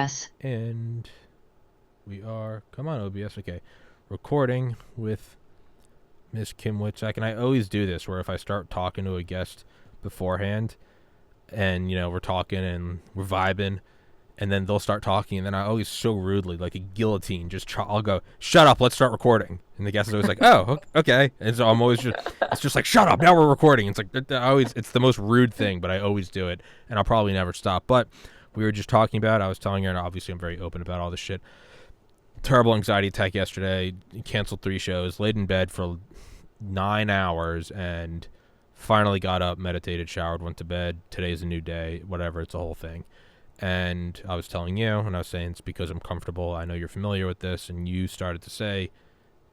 OBS. And we are, come on, OBS, okay, recording with Miss Kim Witczak. And I always do this where if I start talking to a guest beforehand and, you know, we're talking and we're vibing, and then they'll start talking, and then I always so rudely, like a guillotine, I'll go, shut up, let's start recording. And the guest is always like, oh, okay. And so I'm always it's just like, shut up, now we're recording. It's like, it's the most rude thing, but I always do it, and I'll probably never stop. But we were just talking about, I was telling her, and obviously I'm very open about all this shit. Terrible anxiety attack yesterday, canceled 3 shows, laid in bed for 9 hours, and finally got up, meditated, showered, went to bed. Today's a new day, whatever, it's a whole thing. And I was telling you, and I was saying it's because I'm comfortable. I know you're familiar with this, and you started to say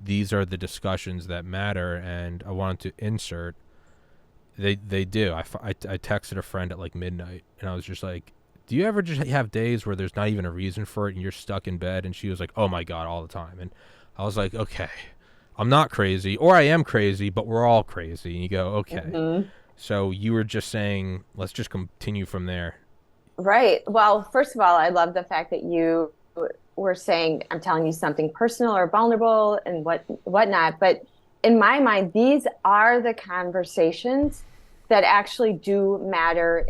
these are the discussions that matter, and I wanted to insert. They do. I texted a friend at like midnight, and I was just like, do you ever just have days where there's not even a reason for it, and you're stuck in bed? And she was like, oh my God, all the time. And I was like, okay, I'm not crazy, or I am crazy, but we're all crazy. And you go, okay. Mm-hmm. So you were just saying, let's just continue from there. Right. Well, first of all, I love the fact that you were saying, I'm telling you something personal or vulnerable and whatnot. But in my mind, these are the conversations that actually do matter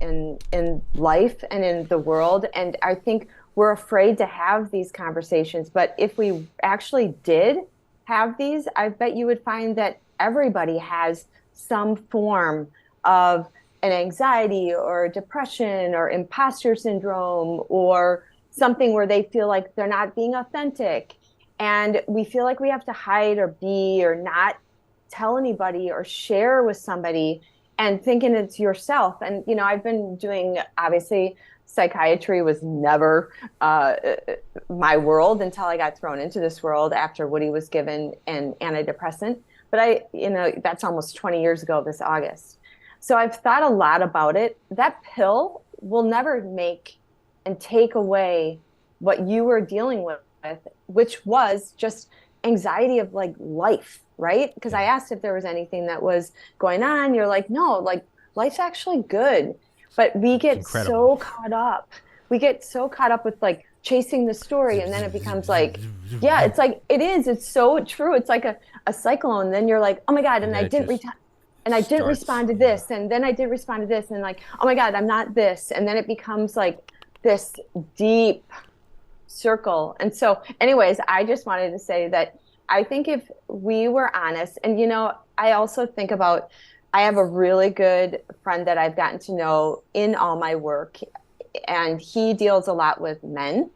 in life and in the world. And I think we're afraid to have these conversations. But if we actually did have these, I bet you would find that everybody has some form of an anxiety or depression or imposter syndrome or something where they feel like they're not being authentic. And we feel like we have to hide or be or not tell anybody or share with somebody and thinking it's yourself. And, you know, I've been doing, obviously, psychiatry was never my world until I got thrown into this world after Woody was given an antidepressant. But that's almost 20 years ago this August. So I've thought a lot about it. That pill will never make and take away what you were dealing with, which was just anxiety of like life, right? Because I asked if there was anything that was going on. You're like, no, like life's actually good. But we get so caught up. We get so caught up with like chasing the story. And then it becomes like, yeah, it's like, it is. It's so true. It's like a cyclone. And then you're like, oh my God. And I didn't and I didn't respond to this, and then I did respond to this, and like, oh my God, I'm not this. And then it becomes like this deep circle. And so anyways, I just wanted to say that I think if we were honest, and you know, I also think about, I have a really good friend that I've gotten to know in all my work, and he deals a lot with men.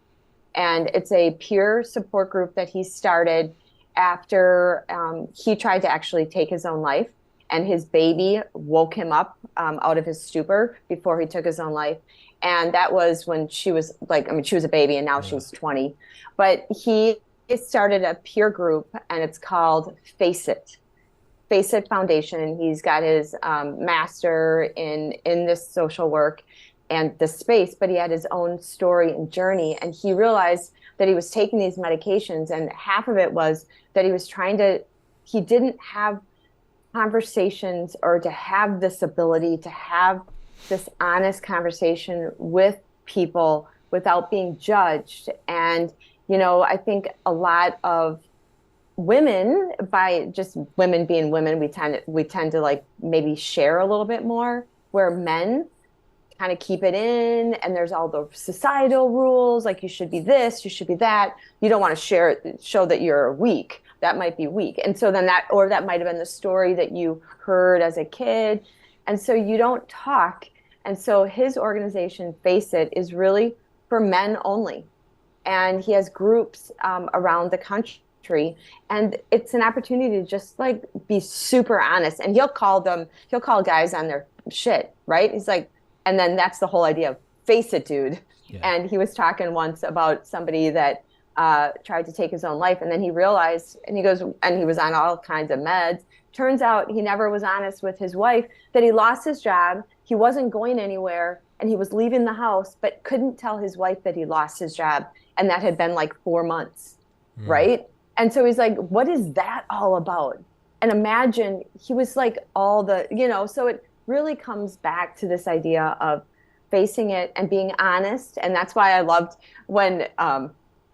And it's a peer support group that he started after he tried to actually take his own life. And his baby woke him up out of his stupor before he took his own life. And that was when she was like, I mean, she was a baby and now she's 20. But he started a peer group, and it's called Face It Foundation. He's got his master in this social work and the space, but he had his own story and journey. And he realized that he was taking these medications, and half of it was that he didn't have conversations or to have this ability to have this honest conversation with people without being judged. And, you know, I think a lot of women, by just women being women, we tend to like maybe share a little bit more, where men kind of keep it in, and there's all the societal rules, like you should be this, you should be that. You don't want to show that you're weak. That might be weak. And so then that might have been the story that you heard as a kid. And so you don't talk. And so his organization, Face It, is really for men only. And he has groups around the country. And it's an opportunity to just like be super honest. And he'll call guys on their shit, right? He's like, and then that's the whole idea of face it, dude. Yeah. And he was talking once about somebody that tried to take his own life, and then he realized, and he goes, and he was on all kinds of meds. Turns out he never was honest with his wife, that he lost his job, he wasn't going anywhere, and he was leaving the house, but couldn't tell his wife that he lost his job, and that had been like 4 months, right? And so he's like, what is that all about? And imagine he was like all the, you know, so it really comes back to this idea of facing it and being honest. And that's why I loved when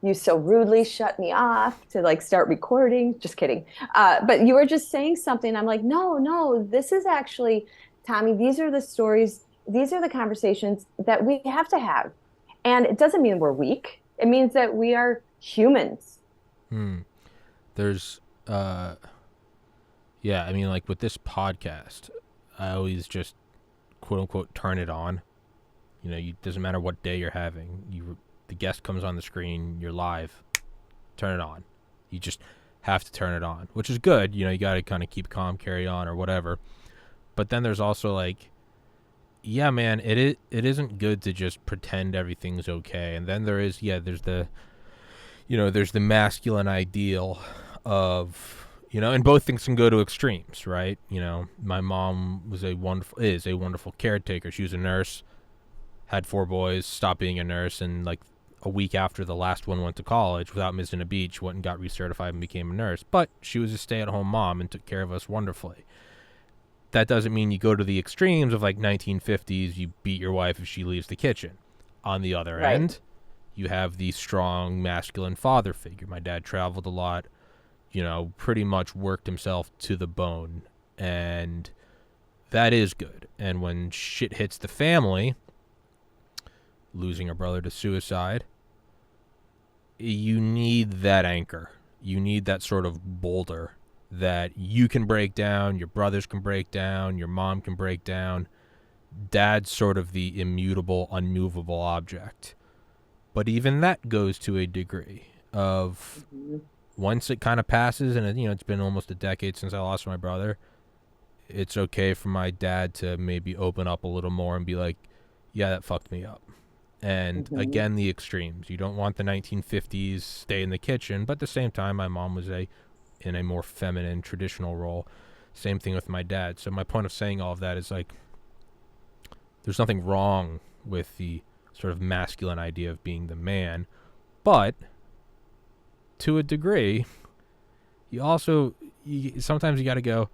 you so rudely shut me off to like start recording. Just kidding. But you were just saying something. I'm like, no, this is actually, Tommy, these are the stories, these are the conversations that we have to have. And it doesn't mean we're weak. It means that we are humans. There's, yeah, I mean, like with this podcast, I always just quote unquote turn it on. You know, it doesn't matter what day you're having. The guest comes on the screen, you're live, turn it on. You just have to turn it on, which is good. You know, you got to kind of keep calm, carry on, or whatever. But then there's also like, yeah, man, it isn't good to just pretend everything's okay. And then there's the, you know, there's the masculine ideal of, you know, and both things can go to extremes, right? You know, my mom is a wonderful caretaker. She was a nurse, had 4 boys, stopped being a nurse, and like a week after the last one went to college, without missing a beat, she went and got recertified and became a nurse. But she was a stay-at-home mom and took care of us wonderfully. That doesn't mean you go to the extremes of like 1950s, you beat your wife if she leaves the kitchen. On the other end, you have the strong masculine father figure. My dad traveled a lot, you know, pretty much worked himself to the bone, and that is good. And when shit hits the family, losing a brother to suicide, you need that anchor. You need that sort of boulder that you can break down, your brothers can break down, your mom can break down. Dad's sort of the immutable, unmovable object. But even that goes to a degree of once it kind of passes, and you know, it's been almost a decade since I lost my brother, it's okay for my dad to maybe open up a little more and be like, yeah, that fucked me up. And again, the extremes. You don't want the 1950s stay in the kitchen, but at the same time, my mom was in a more feminine, traditional role. Same thing with my dad. So my point of saying all of that is like, there's nothing wrong with the sort of masculine idea of being the man, but to a degree, sometimes you got to go,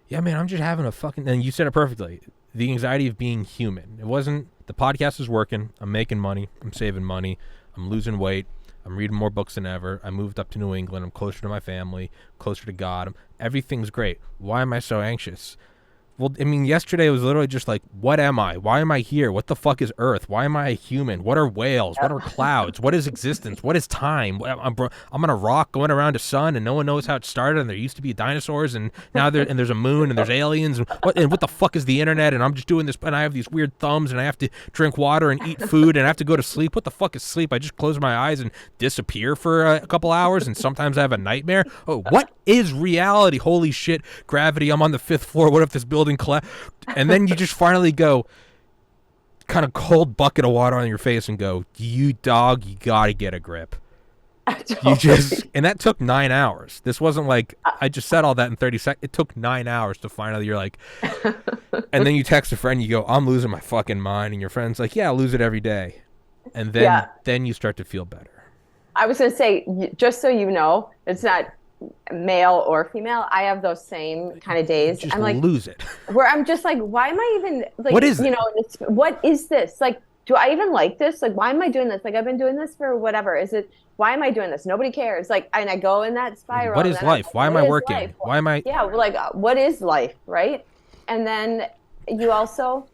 yeah, man, I'm just having a fucking, and you said it perfectly, the anxiety of being human. It wasn't, the podcast is working, I'm making money, I'm saving money, I'm losing weight, I'm reading more books than ever, I moved up to New England, I'm closer to my family, closer to God, everything's great. Why am I so anxious? Well, I mean, yesterday was literally just like, what am I? Why am I here? What the fuck is Earth? Why am I a human? What are whales? What are clouds? What is existence? What is time? I'm on a rock going around a sun, and no one knows how it started, and there used to be dinosaurs, and now there's a moon, and there's aliens, and what the fuck is the internet? And I'm just doing this, and I have these weird thumbs, and I have to drink water and eat food, and I have to go to sleep. What the fuck is sleep? I just close my eyes and disappear for a couple hours, and sometimes I have a nightmare. Oh, what is reality? Holy shit, gravity, I'm on the 5th floor. What if this building collapse? And then you just finally go, kind of cold bucket of water on your face and go, you dog, you gotta get a grip. Totally. You just, and that took 9 hours. This wasn't like I just said all that in 30 seconds. It took 9 hours to finally, you're like, and then you text a friend, you go, I'm losing my fucking mind, and your friend's like, yeah, I lose it every day. And then you start to feel better. I was gonna say, just so you know, it's not male or female, I have those same kind of days. Just I'm like, lose it. Where I'm just like, why am I even like, what is you know, what is this? Like, do I even like this? Like, why am I doing this? Like, I've been doing this for whatever. Why am I doing this? Nobody cares. Like, and I go in that spiral. What is life? Why am I working? Life? Why am I? Yeah, like, what is life, right? And then you also,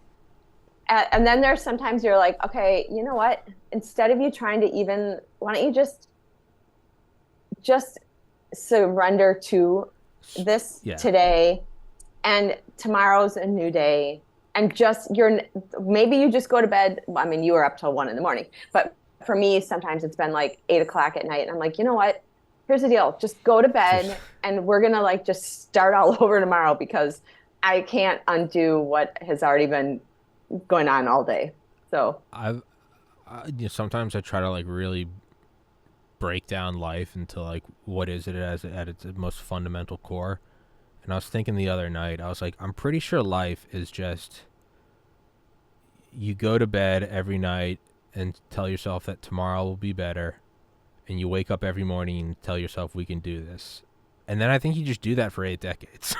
and then there's sometimes you're like, okay, you know what? Instead of you trying to even, why don't you just surrender to this today, and tomorrow's a new day, and maybe you just go to bed. I mean, you were up till 1 a.m, but for me, sometimes it's been like 8 o'clock at night, and I'm like, you know what? Here's the deal. Just go to bed, and we're gonna like just start all over tomorrow, because I can't undo what has already been going on all day. So sometimes I try to like really break down life into like, what is it at its most fundamental core. And I was thinking the other night, I was like, I'm pretty sure life is just, you go to bed every night and tell yourself that tomorrow will be better, and you wake up every morning and tell yourself, we can do this. And then I think you just do that for 8 decades.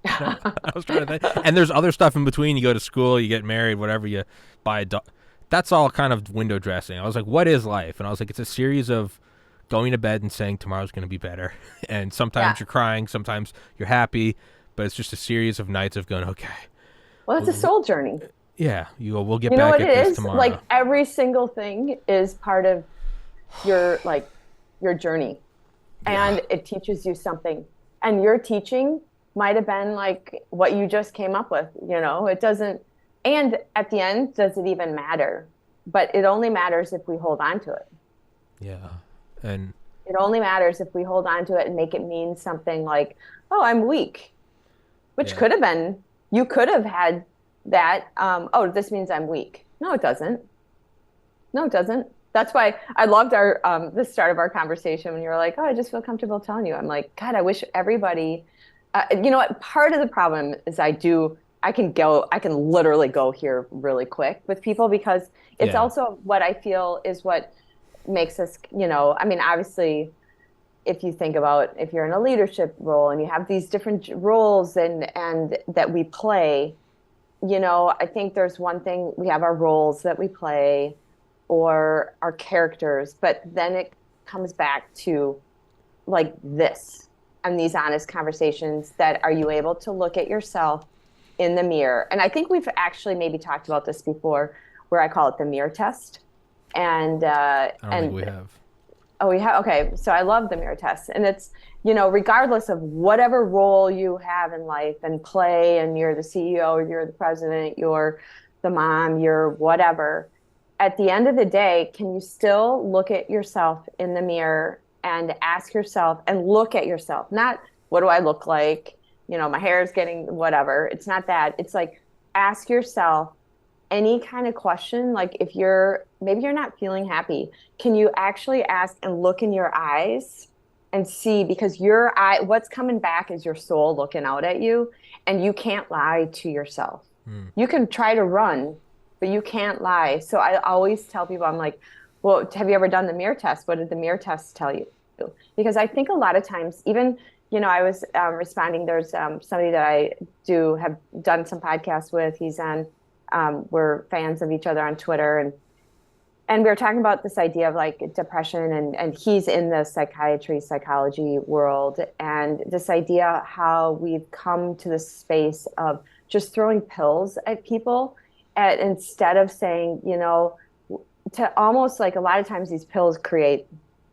I was trying to think. And there's other stuff in between. You go to school, you get married, whatever, you buy a dog. That's all kind of window dressing. I was like, what is life? And I was like, it's a series of going to bed and saying tomorrow's going to be better. And sometimes you're crying, sometimes you're happy, but it's just a series of nights of going, okay. Well, it's a soul journey. Yeah, we'll get back at this tomorrow. Like every single thing is part of your journey, and it teaches you something. And your teaching might have been like what you just came up with. It doesn't. And at the end, does it even matter? But it only matters if we hold on to it. Yeah, and it only matters if we hold on to it and make it mean something like, "Oh, I'm weak," which could have been. You could have had that, this means I'm weak. No, it doesn't. No, it doesn't. That's why I loved the start of our conversation when you were like, oh, I just feel comfortable telling you. I'm like, God, I wish everybody, you know what? Part of the problem is I can literally go here really quick with people because it's also what I feel is what makes us, obviously, if you think about if you're in a leadership role and you have these different roles and that we play, I think there's one thing, we have our roles that we play or our characters, but then it comes back to like this and these honest conversations that are you able to look at yourself in the mirror? And I think we've actually maybe talked about this before where I call it the mirror test. And I don't think we have. Oh, we have? Okay. So I love the mirror test. And it's, regardless of whatever role you have in life and play, and you're the CEO, you're the president, you're the mom, you're whatever, at the end of the day, can you still look at yourself in the mirror and ask yourself and look at yourself? Not, what do I look like? My hair is getting whatever. It's not that. It's like, ask yourself any kind of question. Like maybe you're not feeling happy. Can you actually ask and look in your eyes and see, because what's coming back is your soul looking out at you, and you can't lie to yourself. You can try to run, but you can't lie. So I always tell people, I'm like, well, have you ever done the mirror test? What did the mirror test tell you? Because I think a lot of times, even, I was responding, there's somebody that I have done some podcasts with. He's on, we're fans of each other on Twitter, and we were talking about this idea of like depression, and he's in the psychology world, and this idea how we've come to this space of just throwing pills at people instead of saying, to almost like a lot of times these pills create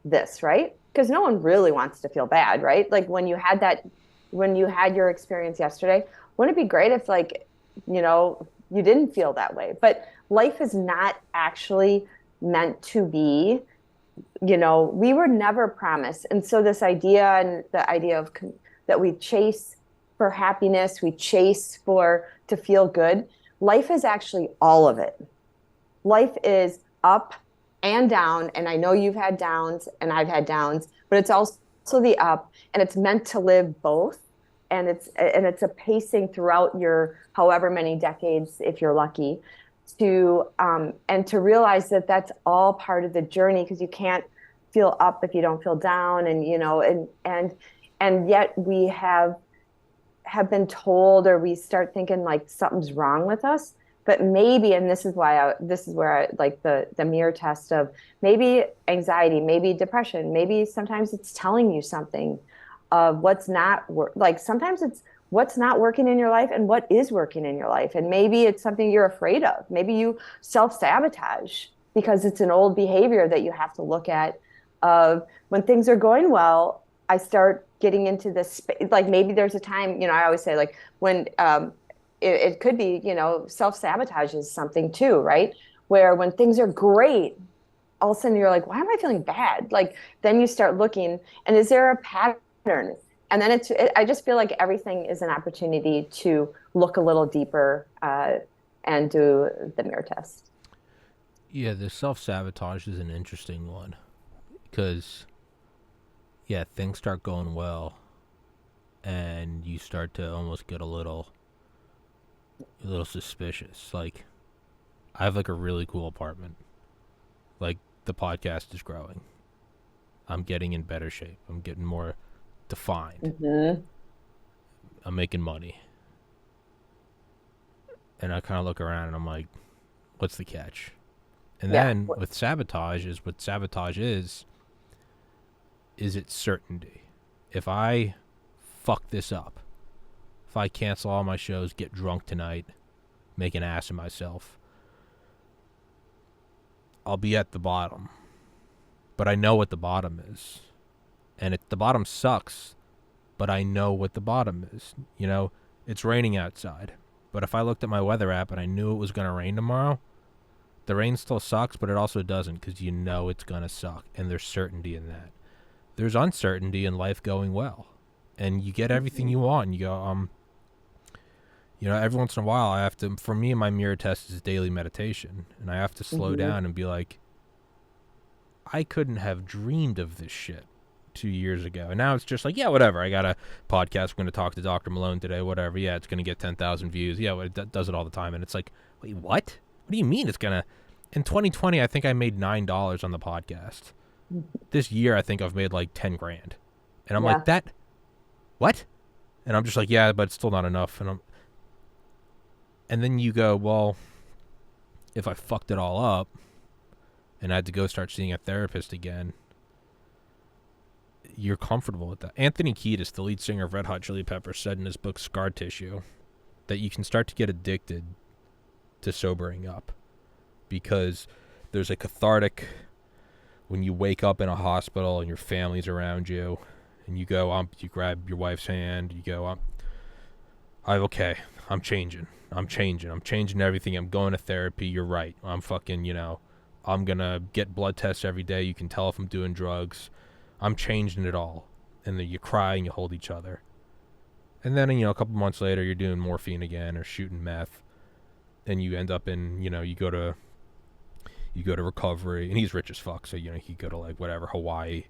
this, right? Because no one really wants to feel bad, right? Like when you had your experience yesterday, wouldn't it be great if you didn't feel that way? But life is not actually meant to be, we were never promised. And so this idea and the idea of that we chase for happiness, we chase to feel good. Life is actually all of it. Life is up and down. And I know you've had downs and I've had downs, but it's also the up, and it's meant to live both. And it's a pacing throughout your however many decades, if you're lucky, and to realize that that's all part of the journey, because you can't feel up if you don't feel down, and yet we have been told, or we start thinking like something's wrong with us. But maybe, and this is where I like the mirror test of maybe anxiety, maybe depression, maybe sometimes it's telling you something of what's not sometimes it's what's not working in your life and what is working in your life. And maybe it's something you're afraid of. Maybe you self-sabotage because it's an old behavior that you have to look at. When things are going well, I start getting into this, like maybe there's a time, I always say like when it could be, self-sabotage is something too, right? Where when things are great, all of a sudden you're like, why am I feeling bad? Like then you start looking, and is there a pattern? And then I just feel like everything is an opportunity to look a little deeper and do the mirror test. Yeah, the self-sabotage is an interesting one because, things start going well and you start to almost get a little suspicious. Like, I have like a really cool apartment. Like, the podcast is growing. I'm getting in better shape. I'm getting more defined. Mm-hmm. I'm making money. And I kind of look around and I'm like, what's the catch? And then with sabotage is what sabotage is it certainty. If I fuck this up, if I cancel all my shows, get drunk tonight, make an ass of myself, I'll be at the bottom. But I know what the bottom is. And the bottom sucks, but I know what the bottom is. You know, it's raining outside. But if I looked at my weather app and I knew it was going to rain tomorrow, the rain still sucks, but it also doesn't, because you know it's going to suck, and there's certainty in that. There's uncertainty in life going well, and you get everything you want, and you go, you know, every once in a while I have to, for me, my mirror test is daily meditation, and I have to slow down and be like, I couldn't have dreamed of this shit 2 years ago. And now it's just like, yeah, whatever. I got a podcast. We're going to talk to Dr. Malone today, whatever. Yeah, it's going to get 10,000 views. Yeah, it does it all the time. And it's like, wait, what? What do you mean it's going to? In 2020, I think I made $9 on the podcast. This year, I think I've made like 10 grand. And I'm like, that, what? And I'm just like, yeah, but it's still not enough. And then you go, well, if I fucked it all up and I had to go start seeing a therapist again, you're comfortable with that. Anthony Kiedis, the lead singer of Red Hot Chili Peppers, said in his book Scar Tissue that you can start to get addicted to sobering up, because there's a cathartic when you wake up in a hospital and your family's around you and you go, you grab your wife's hand, you go, okay, I'm changing everything. I'm going to therapy. You're right. I'm fucking, you know, I'm going to get blood tests every day. You can tell if I'm doing drugs. I'm changing it all. And then you cry and you hold each other. And then, you know, a couple months later, you're doing morphine again or shooting meth. And you end up in, you know, you go to recovery. And he's rich as fuck. So, you know, he go to like whatever, Hawaii.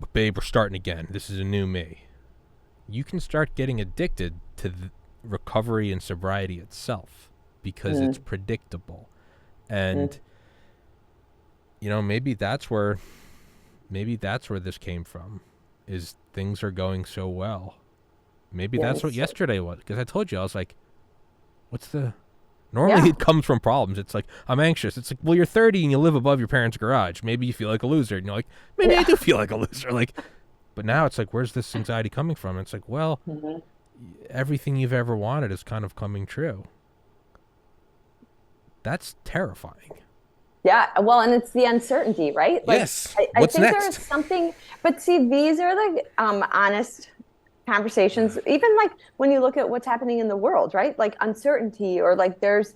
But babe, we're starting again. This is a new me. You can start getting addicted to the recovery and sobriety itself because it's predictable. And, you know, maybe that's where this came from, is things are going so well. Maybe that's what yesterday was, because I told you, I was like, normally it comes from problems. It's like, I'm anxious. It's like, well, you're 30 and you live above your parents' garage. Maybe you feel like a loser. And you're like, maybe I do feel like a loser. Like, but now it's like, where's this anxiety coming from? And it's like, well, everything you've ever wanted is kind of coming true. That's terrifying. Yeah, well, and it's the uncertainty, right? Like, yes. I think next? There's something, but see, these are the honest conversations, even like when you look at what's happening in the world, right? Like uncertainty, or like there's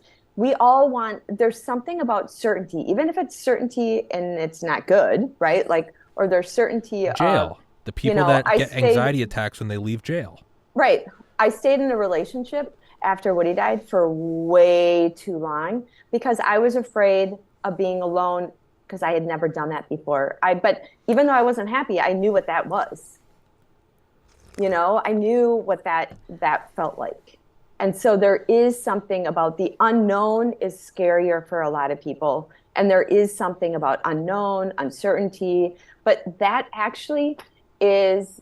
something about certainty, even if it's certainty and it's not good, right? Like, or there's certainty jail. The people that get anxiety attacks when they leave jail. Right. I stayed in a relationship after Woody died for way too long because I was afraid of being alone, because I had never done that before. But even though I wasn't happy, I knew what that was. You know, I knew what that felt like. And so there is something about the unknown is scarier for a lot of people. And there is something about unknown, uncertainty, but that actually is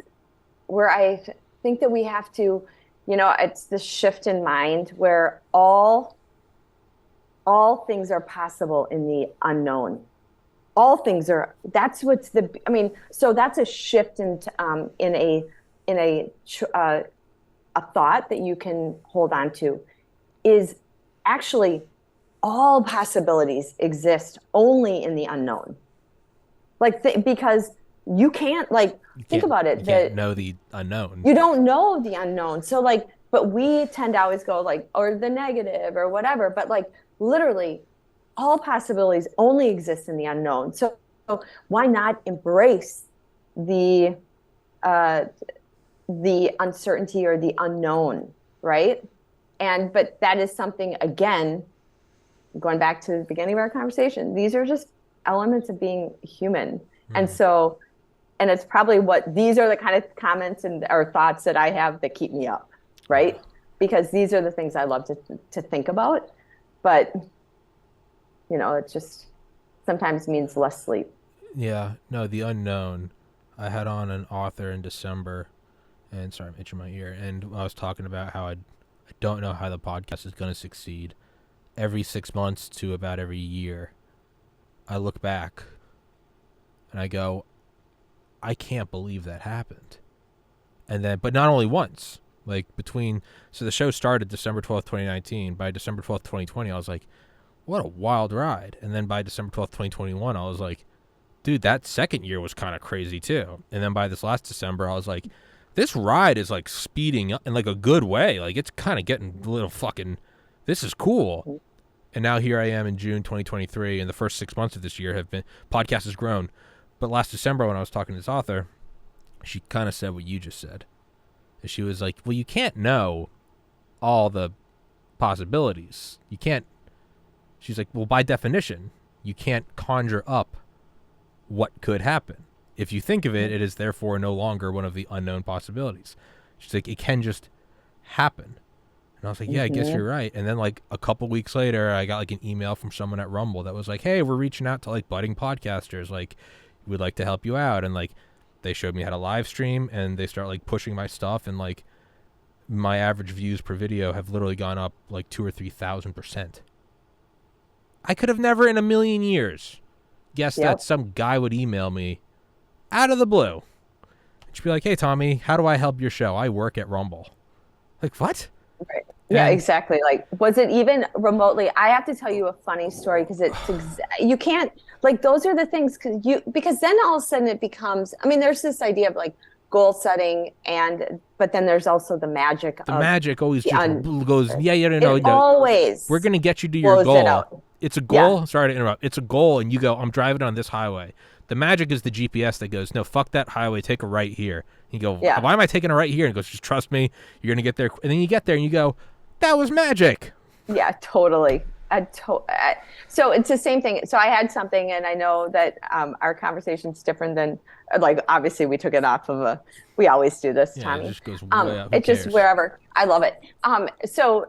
where I think that we have to, you know, it's this shift in mind where all things are possible in the unknown. All things are, that's so that's a shift in a thought that you can hold on to, is actually all possibilities exist only in the unknown. Like, because you can't, like, think about it. You can't know the unknown. You don't know the unknown. So like, but we tend to always go like, or the negative or whatever, but like literally all possibilities only exist in the unknown. So why not embrace the uncertainty or the unknown, right? But that is something, again, going back to the beginning of our conversation, these are just elements of being human. And so, and it's probably these are the kind of comments or thoughts that I have that keep me up, right? Because these are the things I love to think about, but you know, it just sometimes means less sleep. Yeah, no, the unknown. I had on an author in December, And sorry, I'm itching my ear. And I was talking about how I don't know how the podcast is going to succeed. Every 6 months to about every year, I look back and I go, I can't believe that happened. And then, but not only once, like so the show started December 12th, 2019. By December 12th, 2020, I was like, what a wild ride. And then by December 12th, 2021, I was like, dude, that second year was kind of crazy too. And then by this last December, I was like, this ride is like speeding up in like a good way. Like it's kind of getting a little fucking, this is cool. And now here I am in June 2023, and the first 6 months of this year podcast has grown. But last December when I was talking to this author, she kind of said what you just said. And she was like, well, you can't know all the possibilities. You can't, she's like, well, by definition, you can't conjure up what could happen. If you think of it, it is therefore no longer one of the unknown possibilities. She's like, it can just happen. And I was like, yeah, I guess you're right. And then like a couple weeks later, I got like an email from someone at Rumble that was like, hey, we're reaching out to like budding podcasters. Like, we'd like to help you out. And like, they showed me how to live stream, and they start like pushing my stuff. And like my average views per video have literally gone up like 2,000 or 3,000%. I could have never in a million years guessed that some guy would email me out of the blue. She'd be like, hey, Tommy, how do I help your show? I work at Rumble. Like, what? Right. Yeah, exactly. Like, was it even remotely? I have to tell you a funny story because you can't, like, those are the things because then all of a sudden it becomes, I mean, there's this idea of like goal setting but then there's also the magic of. The magic always just goes, no. Always. We're going to get you to your goal. It's a goal. Yeah. Sorry to interrupt. It's a goal, and you go, I'm driving on this highway. The magic is the GPS that goes, no, fuck that highway, take a right here. You go, why am I taking a right here? And it goes, just trust me, you're going to get there. And then you get there and you go, that was magic. Yeah, totally. So it's the same thing. So I had something, and I know that our conversation's different than, like, obviously we took it off of we always do this, Tommy. It just goes way up. It's just wherever. I love it. So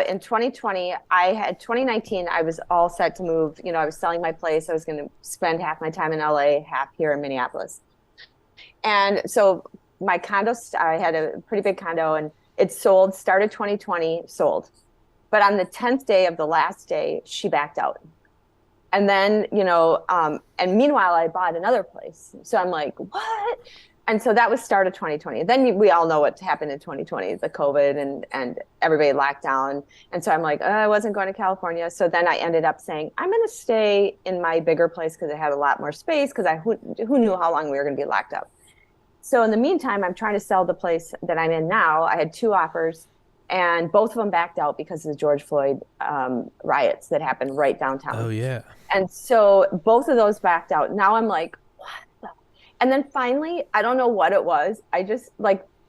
in 2020, 2019, I was all set to move. I was selling my place. I was going to spend half my time in LA, half here in Minneapolis. And so my condo, I had a pretty big condo, and it sold, started 2020, sold. But on the 10th day of the last day, she backed out. And then, and meanwhile, I bought another place. So I'm like, what? And so that was start of 2020. Then we all know what happened in 2020, the COVID and everybody locked down. And so I'm like, I wasn't going to California. So then I ended up saying, I'm going to stay in my bigger place because it had a lot more space because who knew how long we were going to be locked up. So in the meantime, I'm trying to sell the place that I'm in now. I had 2 offers. And both of them backed out because of the George Floyd riots that happened right downtown. Oh, yeah. And so both of those backed out. Now I'm like, what the? And then finally, I don't know what it was. I just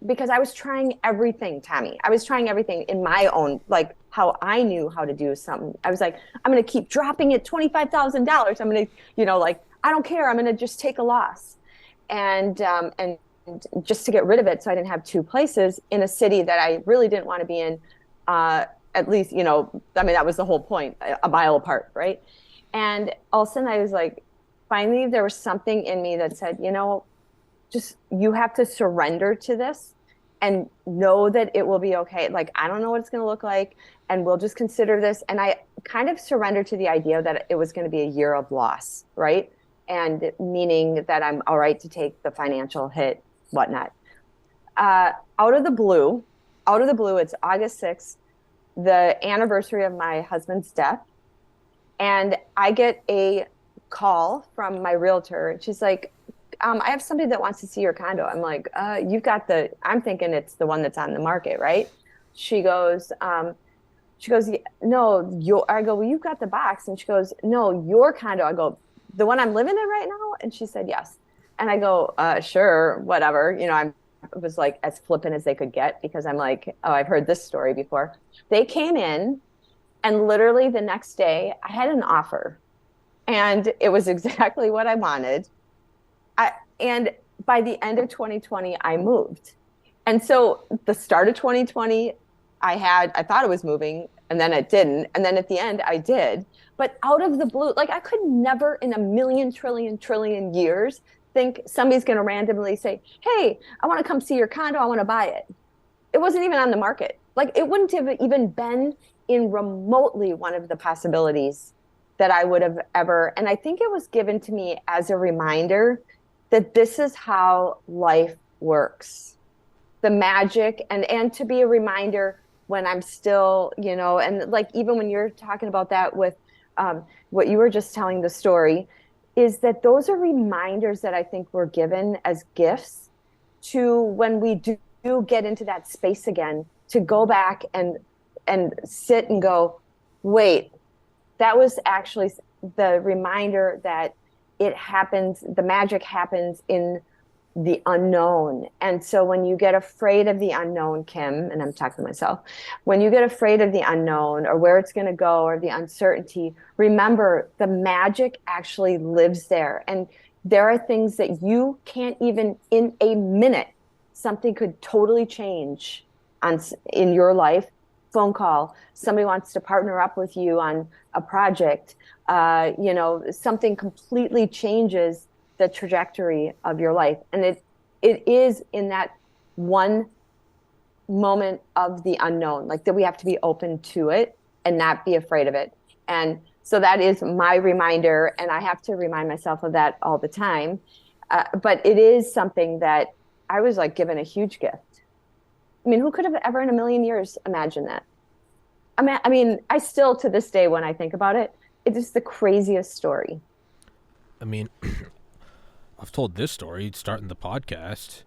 because I was trying everything, Tommy. I was trying everything in my own, like how I knew how to do something. I was like, I'm going to keep dropping it $25,000. I'm going to, I don't care. I'm going to just take a loss. And just to get rid of it so I didn't have 2 places in a city that I really didn't want to be in, at least, that was the whole point, a mile apart, right? And all of a sudden I was like, finally there was something in me that said, just you have to surrender to this and know that it will be okay. Like, I don't know what it's going to look like, and we'll just consider this. And I kind of surrendered to the idea that it was going to be a year of loss, right? And meaning that I'm all right to take the financial hit, whatnot. Out of the blue, it's August 6th, the anniversary of my husband's death. And I get a call from my realtor, and she's like, I have somebody that wants to see your condo. I'm like, I'm thinking it's the one that's on the market, right? She goes, no, I go, well, you've got the box. And she goes, no, your condo. I go, the one I'm living in right now? And she said, yes. And I go, sure, whatever. I was like as flippant as they could get because I'm like, oh, I've heard this story before. They came in, and literally the next day I had an offer, and it was exactly what I wanted. And by the end of 2020, I moved. And so the start of 2020, I thought it was moving, and then it didn't. And then at the end I did. But out of the blue, like I could never in a million trillion years think somebody's going to randomly say, hey, I want to come see your condo. I want to buy it. It wasn't even on the market. Like, it wouldn't have even been in remotely one of the possibilities that I would have ever. And I think it was given to me as a reminder that this is how life works. The magic, and to be a reminder when I'm still, and like, even when you're talking about that with what you were just telling the story, is that those are reminders that I think we're given as gifts to when we do get into that space again, to go back and sit and go, wait, that was actually the reminder that it happens, the magic happens in the unknown. And so when you get afraid of the unknown, Kim, and I'm talking to myself, when you get afraid of the unknown or where it's going to go or the uncertainty, remember the magic actually lives there. And there are things that you can't even, in a minute, something could totally change in your life. Phone call, somebody wants to partner up with you on a project, something completely changes the trajectory of your life. And it is in that one moment of the unknown, like that we have to be open to it and not be afraid of it. And so that is my reminder, and I have to remind myself of that all the time. But it is something that I was like given a huge gift. I mean, who could have ever in a million years imagined that? I mean, I still, to this day, when I think about it, it is the craziest story. I mean, I've told this story starting the podcast,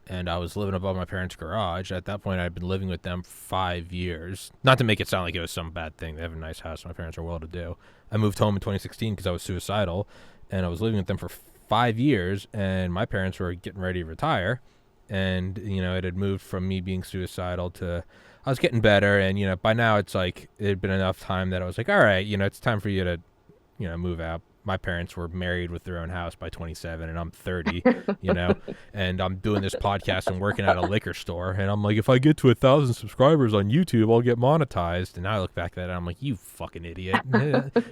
and I was living above my parents' garage. At that point, I'd been living with them for 5 years. Not to make it sound like it was some bad thing. They have a nice house. My parents are well-to-do. I moved home in 2016 because I was suicidal, and I was living with them for 5 years, and my parents were getting ready to retire. And, it had moved from me being suicidal to I was getting better. And, by now it's like it had been enough time that I was like, all right, it's time for you to, move out. My parents were married with their own house by 27 and I'm 30, and I'm doing this podcast and working at a liquor store. And I'm like, if I get to 1,000 subscribers on YouTube, I'll get monetized. And now I look back at that and I'm like, you fucking idiot.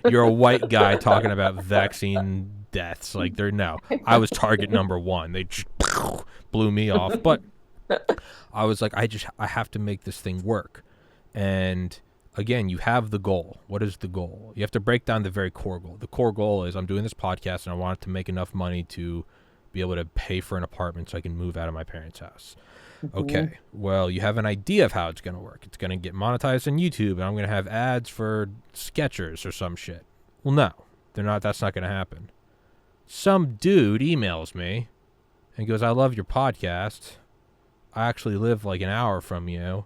You're a white guy talking about vaccine deaths. Like, no, I was target number one. They just blew me off. But I was like, I have to make this thing work. And again, you have the goal. What is the goal? You have to break down the very core goal. The core goal is I'm doing this podcast and I want it to make enough money to be able to pay for an apartment so I can move out of my parents' house. Mm-hmm. Okay, well, you have an idea of how it's going to work. It's going to get monetized on YouTube and I'm going to have ads for Skechers or some shit. Well, no, they're not. That's not going to happen. Some dude emails me and goes, I love your podcast. I actually live like an hour from you.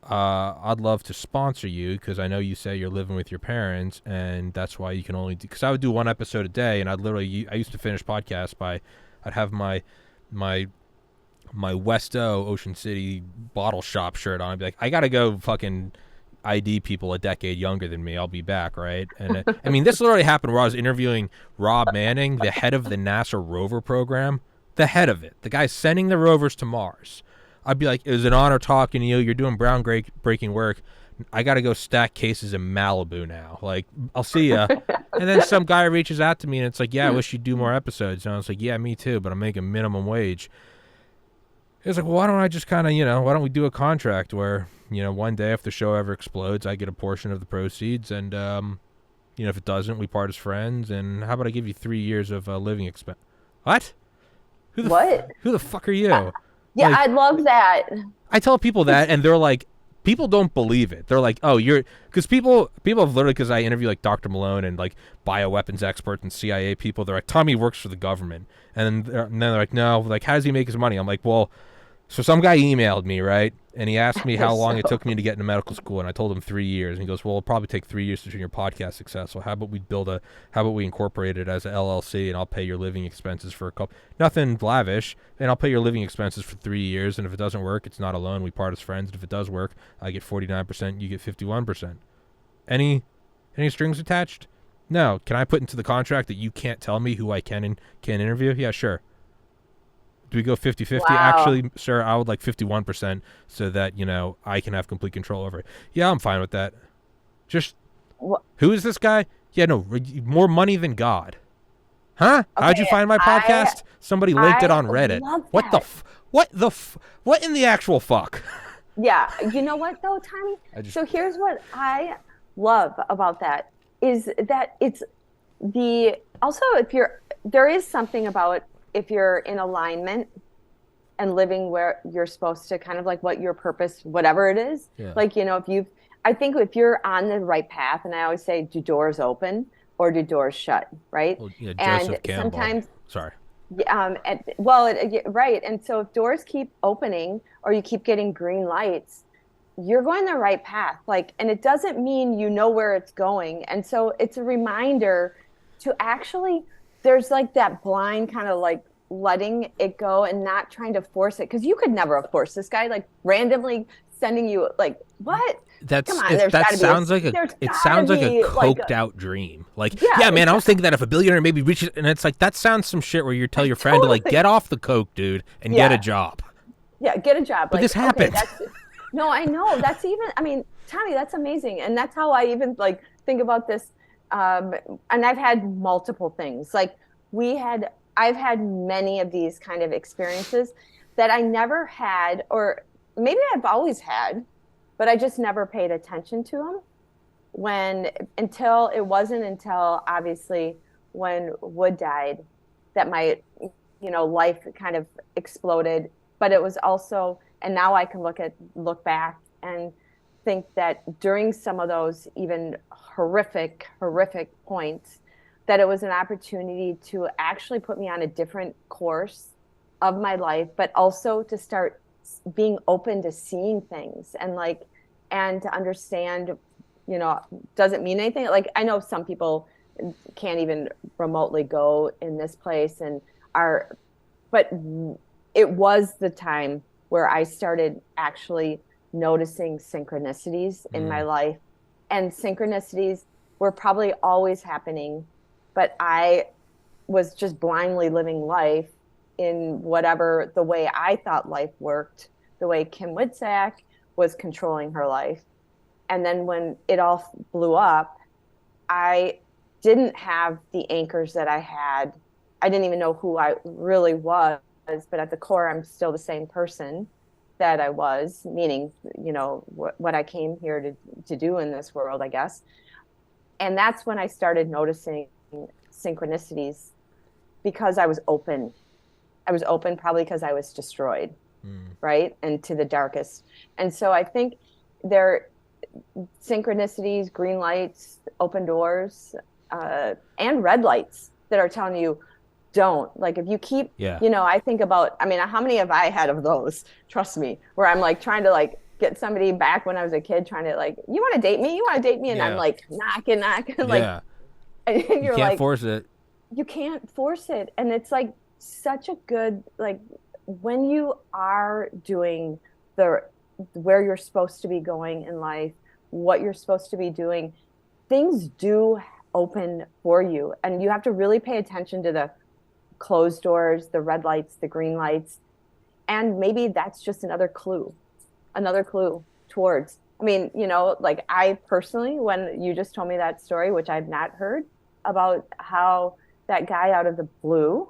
I'd love to sponsor you because I know you say you're living with your parents and that's why you can only do, because I would do one episode a day and I used to finish podcasts I'd have my Westo Ocean City bottle shop shirt on. I'd be like, I got to go fucking ID people a decade younger than me. I'll be back, right? And I mean, this literally happened where I was interviewing Rob Manning, the head of the NASA rover program, the head of it, the guy sending the rovers to Mars. I'd be like, it was an honor talking to you. You're doing groundbreaking work. I got to go stack cases in Malibu now. Like, I'll see ya. And then some guy reaches out to me and it's like, yeah, I wish you'd do more episodes. And I was like, yeah, me too, but I'm making minimum wage. It was like, well, why don't I just kind of, why don't we do a contract where, one day if the show ever explodes, I get a portion of the proceeds. And, if it doesn't, we part as friends. And how about I give you 3 years of living expense? What? Who the fuck are you? Yeah, like, I love that. I tell people that, and they're like, people don't believe it. They're like, oh, because people have literally, because I interview like Dr. Malone and like bioweapons experts and CIA people, they're like, Tommy works for the government. And then they're like, no, like, how does he make his money? I'm like, well, so some guy emailed me, right? And he asked me how long it took me to get into medical school, and I told him 3 years. And he goes, well, it'll probably take 3 years to turn your podcast successful. How about we incorporate it as an LLC, and I'll pay your living expenses for nothing lavish, and I'll pay your living expenses for 3 years. And if it doesn't work, it's not a loan. We part as friends. And if it does work, I get 49%, you get 51%. Any strings attached? No. Can I put into the contract that you can't tell me who I can and can't interview? Yeah, sure. Do we go 50-50? Wow. Actually, sir, I would like 51% so that, I can have complete control over it. Yeah, I'm fine with that. Just, who is this guy? Yeah, no, more money than God. Huh? How'd you Okay, find my podcast? Somebody linked it on Reddit. love What the that. what in the actual fuck? Yeah, you know what though, Tommy? So here's what I love about that is that it's also if there is something about if you're in alignment and living where you're supposed to, kind of like what your purpose, whatever it is. Yeah. Like, I think if you're on the right path, and I always say, do doors open or do doors shut, right? Well, yeah, And Joseph Campbell. sometimes, Sorry. right. And so if doors keep opening or you keep getting green lights, you're going the right path. Like, and it doesn't mean you know where it's going. And so it's a reminder to actually, there's like that blind kind of like letting it go and not trying to force it. Cause you could never have forced this guy, like randomly sending you like, what? That sounds like a coked out dream. Like, yeah, man, I was thinking that if a billionaire maybe reaches, and it's like, that sounds some shit where you tell your friend to like, get off the coke, dude, and get a job. Yeah, get a job. But like, this happened. No, I know. Tommy, that's amazing. And that's how I even like think about this. And I've had multiple things. Like I've had many of these kind of experiences that I never had, or maybe I've always had, but I just never paid attention to them until obviously when Wood died, that my, life kind of exploded. But it was also, and now I can look back and think that during some of those even horrific points, that it was an opportunity to actually put me on a different course of my life, but also to start being open to seeing things and to understand, doesn't mean anything. Like, I know some people can't even remotely go in this place but it was the time where I started actually noticing synchronicities in my life. And synchronicities were probably always happening, but I was just blindly living life in whatever the way I thought life worked, the way Kim Witczak was controlling her life. And then when it all blew up, I didn't have the anchors that I had. I didn't even know who I really was, but at the core, I'm still the same person that I was, meaning, what I came here to do in this world, I guess. And that's when I started noticing synchronicities, because I was open. I was open probably because I was destroyed, right? And to the darkest. And so I think synchronicities, green lights, open doors, and red lights that are telling you, don't. Like, if you keep, I think about, how many have I had of those? Trust me, where I'm like trying to like get somebody back when I was a kid, trying to like, you want to date me? You want to date me? And I'm like, knocking, like, and you're you can't force it. You can't force it. And it's like such a good, like, when you are doing where you're supposed to be going in life, what you're supposed to be doing, things do open for you. And you have to really pay attention to the closed doors, the red lights, the green lights. And maybe that's just another clue towards, like, I personally, when you just told me that story, which I've not heard, about how that guy out of the blue,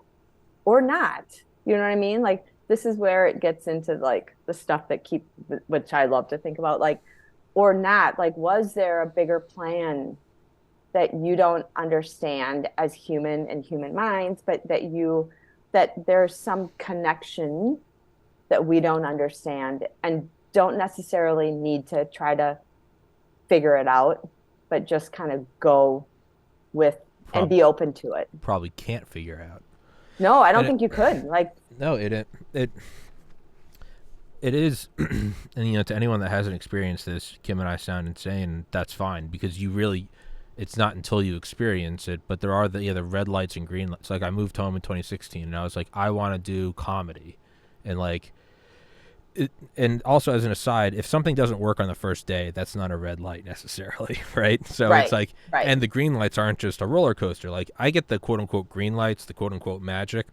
or not, you know what I mean? Like, this is where it gets into like the stuff which I love to think about, like, or not, like, was there a bigger plan that you don't understand as human and human minds, but that there's some connection that we don't understand and don't necessarily need to try to figure it out, but just kind of go with and be open to it. Probably can't figure out. No, I don't think you could. Like, no, it is, and to anyone that hasn't experienced this, Kim and I sound insane. That's fine, because it's not until you experience it. But there are the red lights and green lights. Like, I moved home in 2016, and I was like, I want to do comedy, and like, and also as an aside, if something doesn't work on the first day, that's not a red light necessarily, right? So it's like, and the green lights aren't just a roller coaster. Like, I get the quote unquote green lights, the quote unquote magic,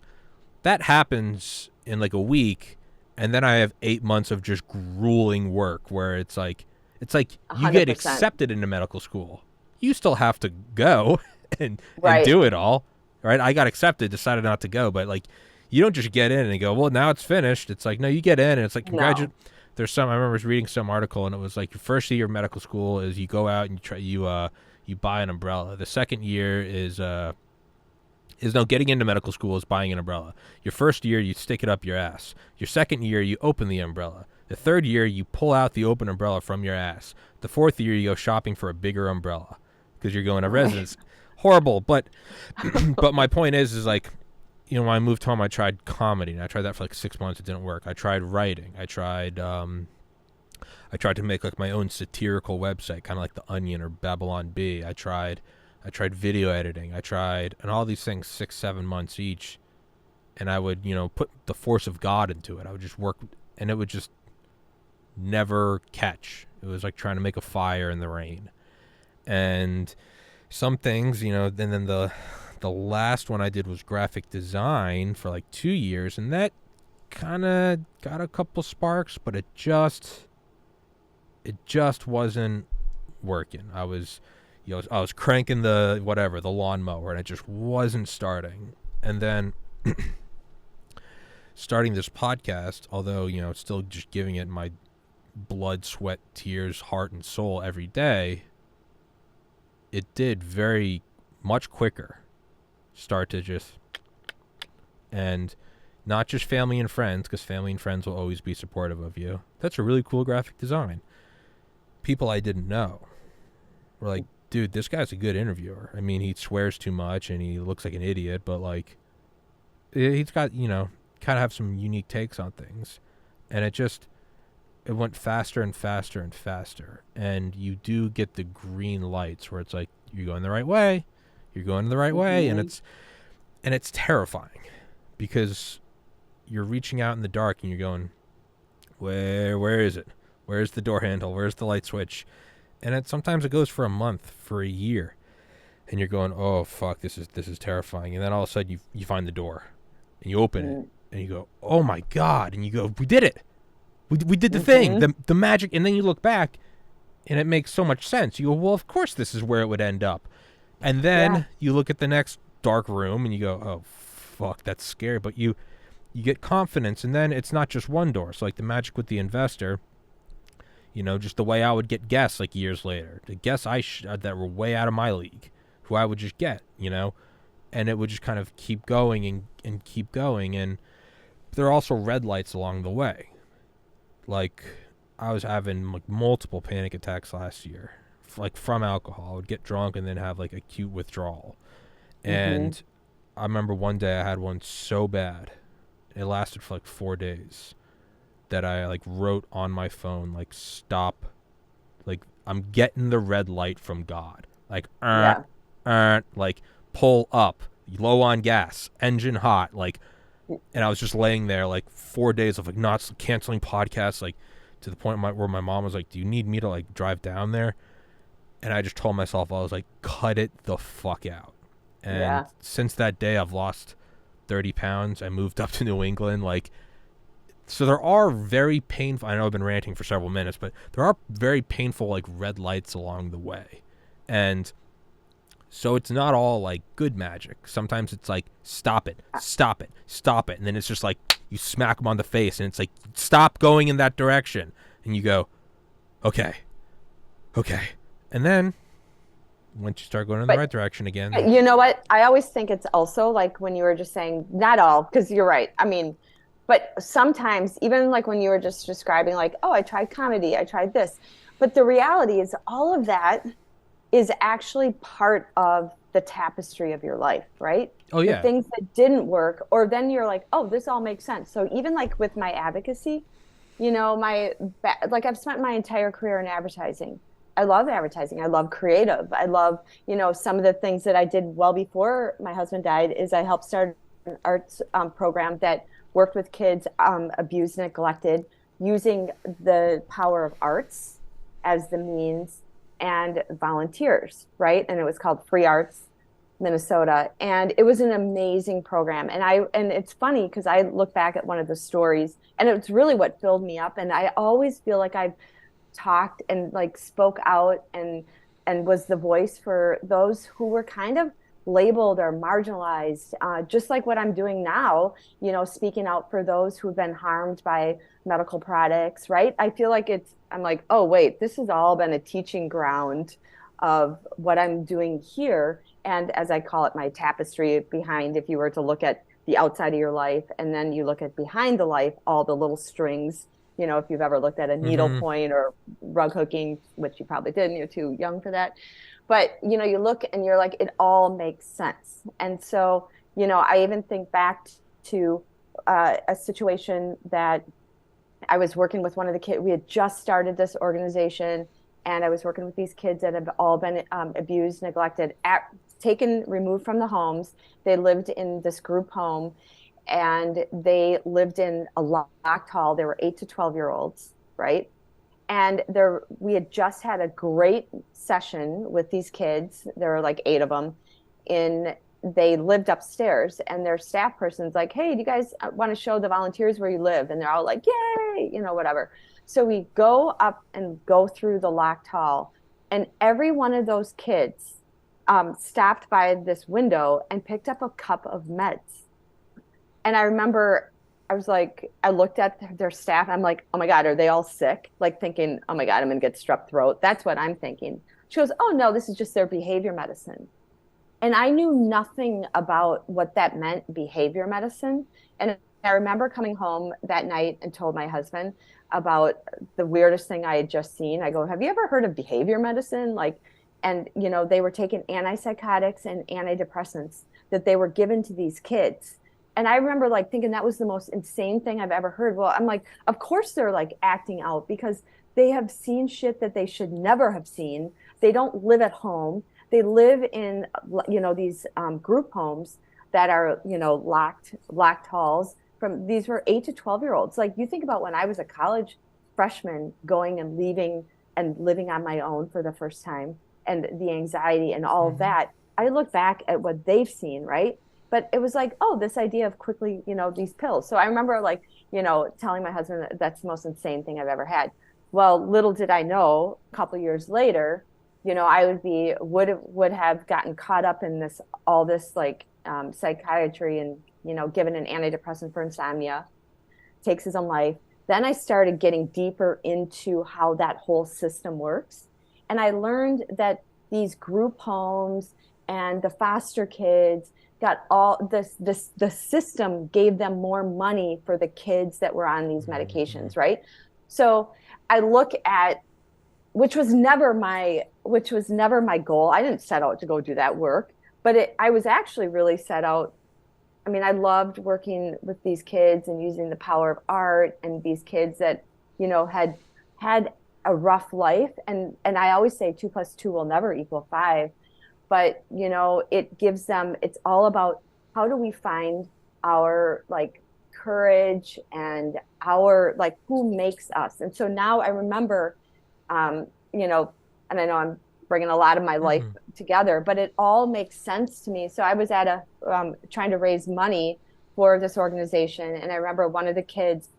that happens in like a week, and then I have 8 months of just grueling work where it's like you 100%. Get accepted into medical school, you still have to go and do it all, right? I got accepted, decided not to go, but like, you don't just get in and go, well, now it's finished. It's like, no, you get in and it's like, No. There's some, I remember reading some article and it was like your first year of medical school is you go out and you buy an umbrella. The second year is no, getting into medical school is buying an umbrella. Your first year, you stick it up your ass. Your second year, you open the umbrella. The third year, you pull out the open umbrella from your ass. The fourth year, you go shopping for a bigger umbrella because you're going to residence. Horrible, but but my point is like, you know, when I moved home, I tried comedy, and I tried that for like 6 months. It didn't work. I tried writing. I tried to make like my own satirical website, kind of like The Onion or Babylon Bee. I tried video editing. And all these things 6-7 months each, and I would, you know, put the force of God into it. I would just work, and it would just never catch. It was like trying to make a fire in the rain. And some things, you know, and then the last one I did was graphic design for like 2 years, and that kind of got a couple sparks, but it just wasn't working. I was cranking the lawnmower, and it just wasn't starting. And then starting this podcast, although, you know, still just giving it my blood, sweat, tears, heart, and soul every day, it did very much quicker start to just, and not just family and friends, because family and friends will always be supportive of you. That's a really cool graphic design. People I didn't know were like, dude, this guy's a good interviewer. I mean, he swears too much and he looks like an idiot, but like, he's got, you know, kind of have some unique takes on things. And it went faster and faster and faster. And you do get the green lights where it's like, you're going the right way. You're going the right way. And it's terrifying because you're reaching out in the dark and you're going, where is it? Where's the door handle? Where's the light switch? And sometimes it goes for a month, for a year, and you're going, oh fuck, this is terrifying. And then all of a sudden you find the door, and you open it, and you go, oh my god, and you go, we did it, we did the thing, the magic. And then you look back, and it makes so much sense. You go, well, of course this is where it would end up. And then you look at the next dark room, and you go, oh fuck, that's scary. But you get confidence, and then it's not just one door. So like the magic with the investor. You know, just the way I would get guests like years later. The guests that were way out of my league, who I would just get, you know. And it would just kind of keep going and keep going. And there are also red lights along the way. Like, I was having like multiple panic attacks last year. Like, from alcohol. I would get drunk and then have like acute withdrawal. And I remember one day I had one so bad. It lasted for like 4 days. That I like wrote on my phone, like, stop, like, I'm getting the red light from God, like, like, pull up, low on gas, engine hot, like, and I was just laying there like 4 days of like not canceling podcasts, like to the point where my mom was like, do you need me to like drive down there? And I just told myself, I was like, cut it the fuck out. And since that day I've lost 30 pounds. I moved up to New England, like. So there are very painful, I know I've been ranting for several minutes, but there are very painful, like, red lights along the way. And so it's not all, like, good magic. Sometimes it's like, stop it, stop it, stop it. And then it's just like, you smack them on the face, and it's like, stop going in that direction. And you go, okay. And then, once you start going in the right direction again. You know what? I always think it's also, like, when you were just saying, not all, because you're right. I mean, but sometimes, even like when you were just describing, like, oh, I tried comedy, I tried this. But the reality is all of that is actually part of the tapestry of your life, right? Oh, yeah. The things that didn't work, or then you're like, oh, this all makes sense. So even like with my advocacy, you know, like I've spent my entire career in advertising. I love advertising. I love creative. I love, you know, some of the things that I did well before my husband died is I helped start an arts program that worked with kids abused and neglected, using the power of arts as the means and volunteers, right? And it was called Free Arts Minnesota. And it was an amazing program. And it's funny because I look back at one of the stories, and it's really what filled me up. And I always feel like I've talked and like spoke out and was the voice for those who were kind of labeled or marginalized, just like what I'm doing now, speaking out for those who've been harmed by medical products, right? I feel like I'm like, oh, wait, this has all been a teaching ground of what I'm doing here. And as I call it, my tapestry behind, if you were to look at the outside of your life and then you look at behind the life, all the little strings, if you've ever looked at a Mm-hmm. needlepoint or rug hooking, which you probably did, and you're too young for that. But, you look and you're like, it all makes sense. And so, I even think back to a situation that I was working with one of the kids. We had just started this organization, and I was working with these kids that have all been abused, neglected, taken, removed from the homes. They lived in this group home, and they lived in a locked hall. They were 8 to 12-year-olds, right? And we had just had a great session with these kids. There were like 8 of them. They lived upstairs, and their staff person's like, "Hey, do you guys want to show the volunteers where you live?" And they're all like, "Yay!" Whatever. So we go up and go through the locked hall, and every one of those kids stopped by this window and picked up a cup of meds. And I remember I looked at their staff. I'm like, oh my God, are they all sick? Like thinking, oh my God, I'm going to get strep throat. That's what I'm thinking. She goes, oh no, this is just their behavior medicine. And I knew nothing about what that meant, behavior medicine. And I remember coming home that night and told my husband about the weirdest thing I had just seen. I go, have you ever heard of behavior medicine? And they were taking antipsychotics and antidepressants that they were given to these kids. And I remember thinking that was the most insane thing I've ever heard. Well, I'm like, of course they're acting out because they have seen shit that they should never have seen. They don't live at home. They live in, these group homes that are, locked halls. These were 8 to 12-year-olds. Like you think about when I was a college freshman going and leaving and living on my own for the first time, and the anxiety and all of that. I look back at what they've seen, right? But it was like, oh, this idea of quickly, these pills. So I remember telling my husband that that's the most insane thing I've ever had. Well, little did I know, a couple of years later, I would have gotten caught up in all this psychiatry and, given an antidepressant for insomnia, takes his own life. Then I started getting deeper into how that whole system works. And I learned that these group homes and the foster kids got all the system gave them more money for the kids that were on these medications, right? So I look at, which was never my goal. I didn't set out to go do that work, but I was actually really set out. I mean, I loved working with these kids and using the power of art, and these kids that, had a rough life. And I always say 2 + 2 will never equal 5. But, it gives them, it's all about how do we find our courage and our who makes us. And so now I remember, and I know I'm bringing a lot of my life together, but it all makes sense to me. So I was at trying to raise money for this organization. And I remember one of the kids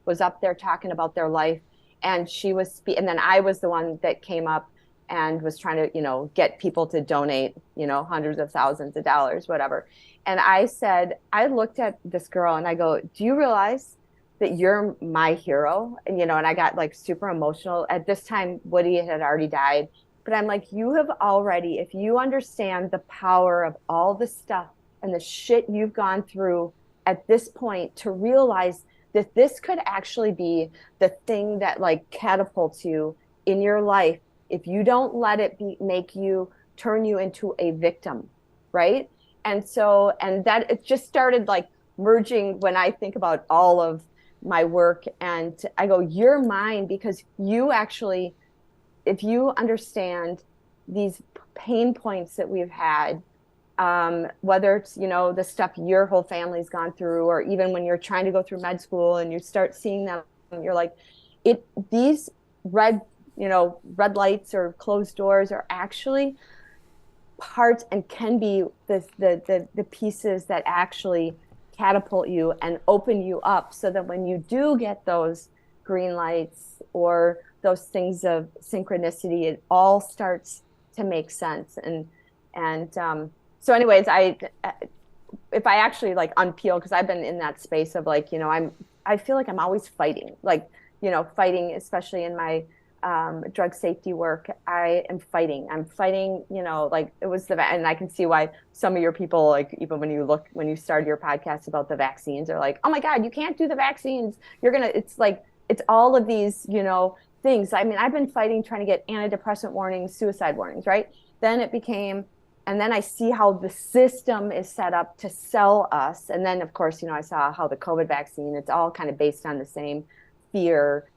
was up there talking about their life, and and then I was the one that came up and was trying to, get people to donate, hundreds of thousands of dollars, whatever. And I looked at this girl and I go, do you realize that you're my hero? And, and I got super emotional. At this time, Woody had already died. But I'm like, you have already, if you understand the power of all the stuff and the shit you've gone through at this point, to realize that this could actually be the thing that catapults you in your life if you don't let it turn you into a victim, right? And that it just started merging when I think about all of my work. And I go, you're mine, because you actually, if you understand these pain points that we've had, whether it's, the stuff your whole family's gone through, or even when you're trying to go through med school and you start seeing them, you're like, these red lights or closed doors are actually parts and can be the pieces that actually catapult you and open you up, so that when you do get those green lights or those things of synchronicity, it all starts to make sense. And So anyways, if I actually like unpeel, because I've been in that space of like, I feel like I'm always fighting, like, fighting, especially in my drug safety work. I'm fighting, like it was and I can see why some of your people, like even when you started your podcast about the vaccines, are like, oh my God, you can't do the vaccines. It's like, it's all of these, things. I mean, I've been fighting, trying to get antidepressant warnings, suicide warnings, right? Then it became, and then I see how the system is set up to sell us. And then, of course, I saw how the COVID vaccine, it's all kind of based on the same fear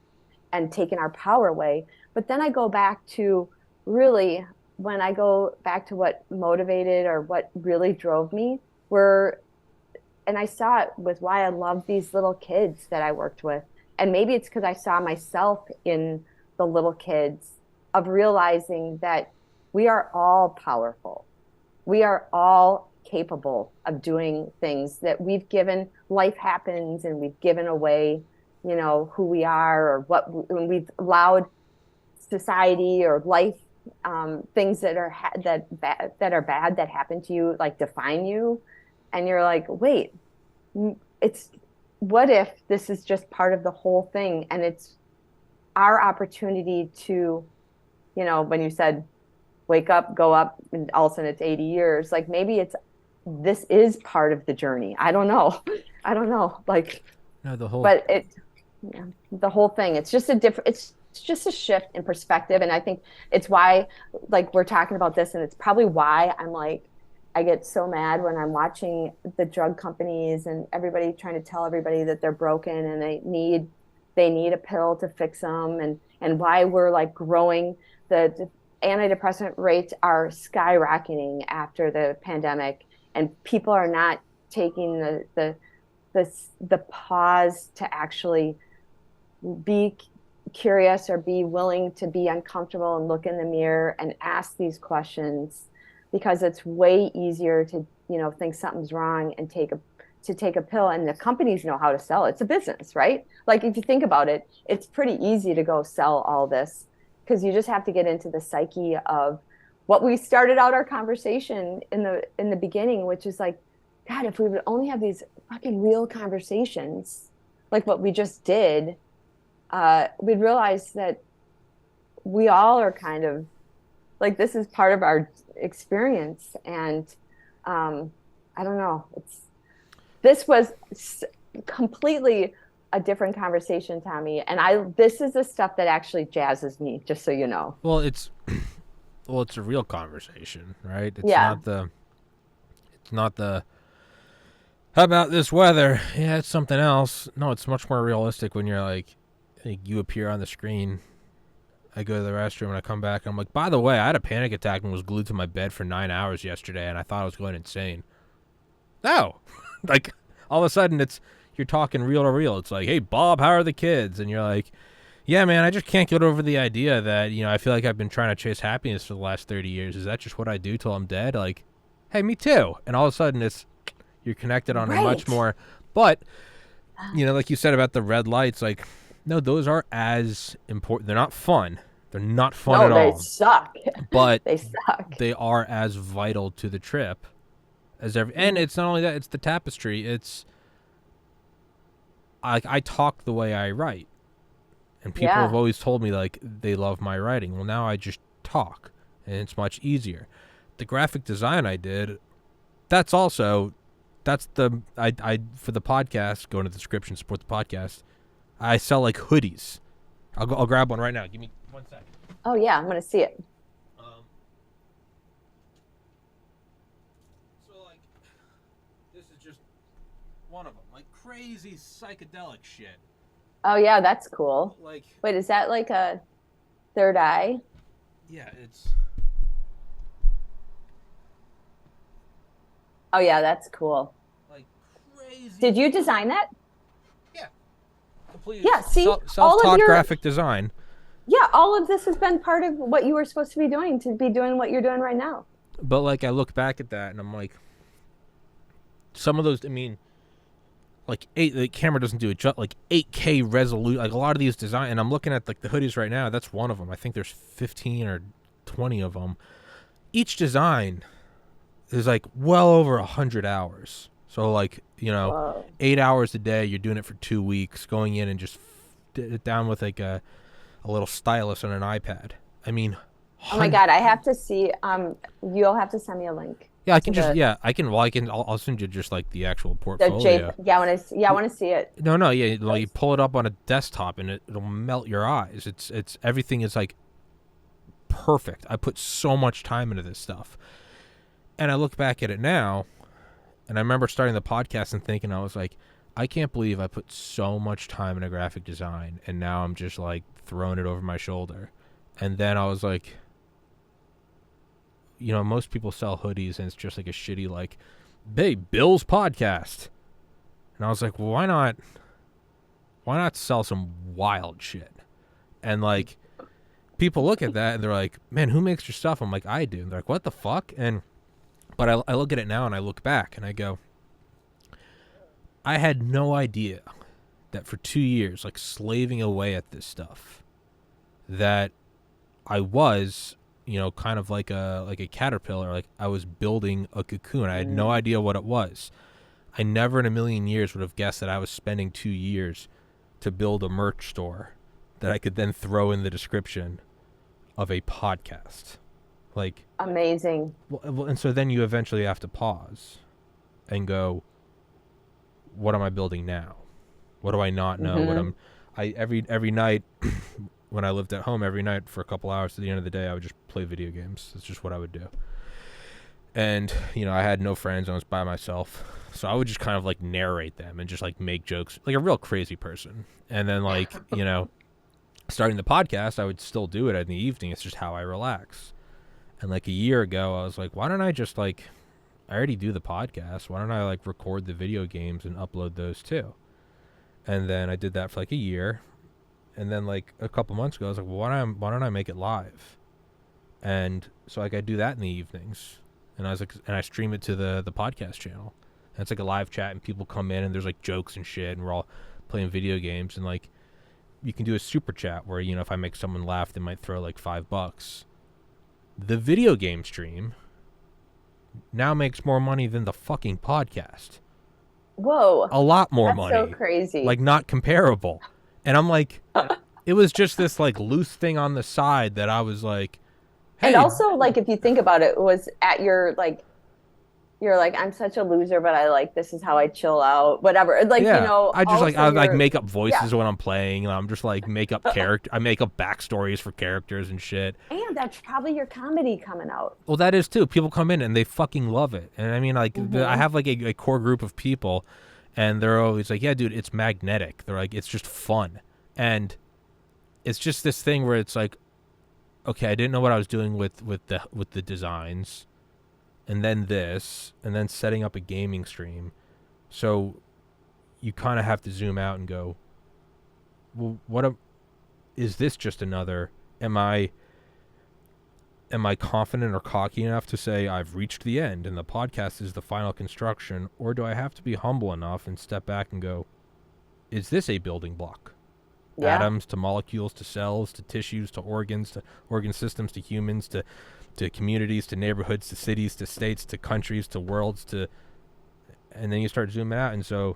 and taking our power away. But then I go back to really, when I go back to what motivated or what really drove me, and I saw it with why I love these little kids that I worked with. And maybe it's because I saw myself in the little kids, of realizing that we are all powerful. We are all capable of doing things that life happens, and we've given away, who we are, or when we've allowed society or life, things that are bad that happen to you, like define you. And you're like, wait, what if this is just part of the whole thing? And it's our opportunity to, when you said, wake up, go up, and all of a sudden it's 80 years. Like maybe this is part of the journey. I don't know. Like, no, the whole thing. It's just a shift in perspective. And I think it's why, like, we're talking about this, and it's probably why I'm like, I get so mad when I'm watching the drug companies and everybody trying to tell everybody that they're broken and they need a pill to fix them, and why we're like growing. The antidepressant rates are skyrocketing after the pandemic, and people are not taking the pause to actually be curious or be willing to be uncomfortable and look in the mirror and ask these questions, because it's way easier to think something's wrong and take a pill, and the companies know how to sell it. It's a business, right? Like if you think about it, it's pretty easy to go sell all this, because you just have to get into the psyche of what we started out our conversation in the beginning, which is like, God, if we would only have these fucking real conversations like what we just did, we'd realize that we all are kind of like, this is part of our experience. And I don't know, this was completely a different conversation, Tommy. And this is the stuff that actually jazzes me, just so you know. Well, it's a real conversation, right? It's not the how about this weather? Yeah, it's something else. No, it's much more realistic when you're like, you appear on the screen. I go to the restroom and I come back and I'm like, by the way, I had a panic attack and was glued to my bed for 9 hours yesterday and I thought I was going insane. No. Like, all of a sudden you're talking real to real. It's like, hey, Bob, how are the kids? And you're like, yeah, man, I just can't get over the idea that, I feel like I've been trying to chase happiness for the last 30 years. Is that just what I do till I'm dead? Like, hey, me too. And all of a sudden you're connected on a much more, but, like you said about the red lights, like, no, those are as important. They're not fun. They're not fun at all. No, they suck. But they suck. They are as vital to the trip as and it's not only that, it's the tapestry. It's I talk the way I write. And people have always told me, like, they love my writing. Well, now I just talk, and it's much easier. The graphic design I did, I for the podcast, go into the description, support the podcast, I sell, like, hoodies. I'll grab one right now. Give me 1 second. Oh, yeah, I'm going to see it. So, like, this is just one of them. Like, crazy psychedelic shit. Oh, yeah, that's cool. Like, wait, is that like a third eye? Yeah, it's... Oh, yeah, that's cool. Like, crazy... Did you design that? Yeah. Completely. Yeah, see? Self-taught graphic design. Yeah, all of this has been part of what you were supposed to be doing what you're doing right now. But, like, I look back at that, and I'm like... Some of those, I mean... Like, the camera doesn't do it, like 8K resolution, like a lot of these design, and I'm looking at like the hoodies right now, that's one of them. I think there's 15 or 20 of them. Each design is like well over 100 hours. So like, you know, Whoa. 8 hours a day, you're doing it for 2 weeks, going in and just did it down with like a little stylus on an iPad. I mean, Oh my God, I have to see. You'll have to send me a link yeah, I to can just yeah, I can well I can I'll send you just like the actual the J. portfolio. Yeah, I want to see it. No, yeah, like you pull it up on a desktop and it'll melt your eyes. It's everything is like perfect. I put so much time into this stuff. And I look back at it now, and I remember starting the podcast and thinking, I was like, I can't believe I put so much time into graphic design, and now I'm just like throwing it over my shoulder. And then I was like, you know, most people sell hoodies and it's just like a shitty like, hey, Bill's podcast. And I was like, well, why not sell some wild shit? And like people look at that and they're like, man, who makes your stuff? I'm like, I do. And they're like, what the fuck? But I look at it now and I look back and I go, I had no idea that for 2 years, like slaving away at this stuff, that I was, you know, kind of like a caterpillar. Like I was building a cocoon. I had no idea what it was. I never in a million years would have guessed that I was spending 2 years to build a merch store that I could then throw in the description of a podcast. Like Amazing. well, and so then you eventually have to pause and go, what am I building now? What do I not know? Every night when I lived at home, every night for a couple hours to the end of the day, I would just play video games. That's just what I would do. And, you know, I had no friends. I was by myself. So I would just kind of like narrate them and just like make jokes like a real crazy person. And then like, you know, starting the podcast, I would still do it in the evening. It's just how I relax. And like a year ago, I was like, why don't I just like, I already do the podcast. Why don't I like record the video games and upload those too? And then I did that for like a year. And then like a couple months ago, I was like, well, why don't I make it live? And so like I do that in the evenings. And I was like, and I stream it to the podcast channel. And it's like a live chat and people come in and there's like jokes and shit and we're all playing video games. And like you can do a super chat where, you know, if I make someone laugh, they might throw like $5. The video game stream now makes more money than the fucking podcast. Whoa. A lot more money. That's so crazy. Like not comparable. And I'm like, it was just this like loose thing on the side that I was like, hey. And also like if you think about it, was at your like you're like, I'm such a loser, but I like this is how I chill out, whatever. Like, yeah, you know, I just like I like make up yeah. voices when I'm playing, and I'm just like make up I make up backstories for characters and shit. And that's probably your comedy coming out. Well, that is too. People come in and they fucking love it. And I mean, like I have like a core group of people, and they're always like, yeah, dude, it's magnetic. They're like, it's just fun. And it's just this thing where it's like, okay, I didn't know what I was doing with the designs, and then this, and then setting up a gaming stream. So you kind of have to zoom out and go, well, is this just another? Am I confident or cocky enough to say I've reached the end and the podcast is the final construction, or do I have to be humble enough and step back and go, is this a building block? Yeah. Atoms to molecules to cells to tissues to organ systems to humans to communities to neighborhoods to cities to states to countries to worlds to, and then you start zooming out and so,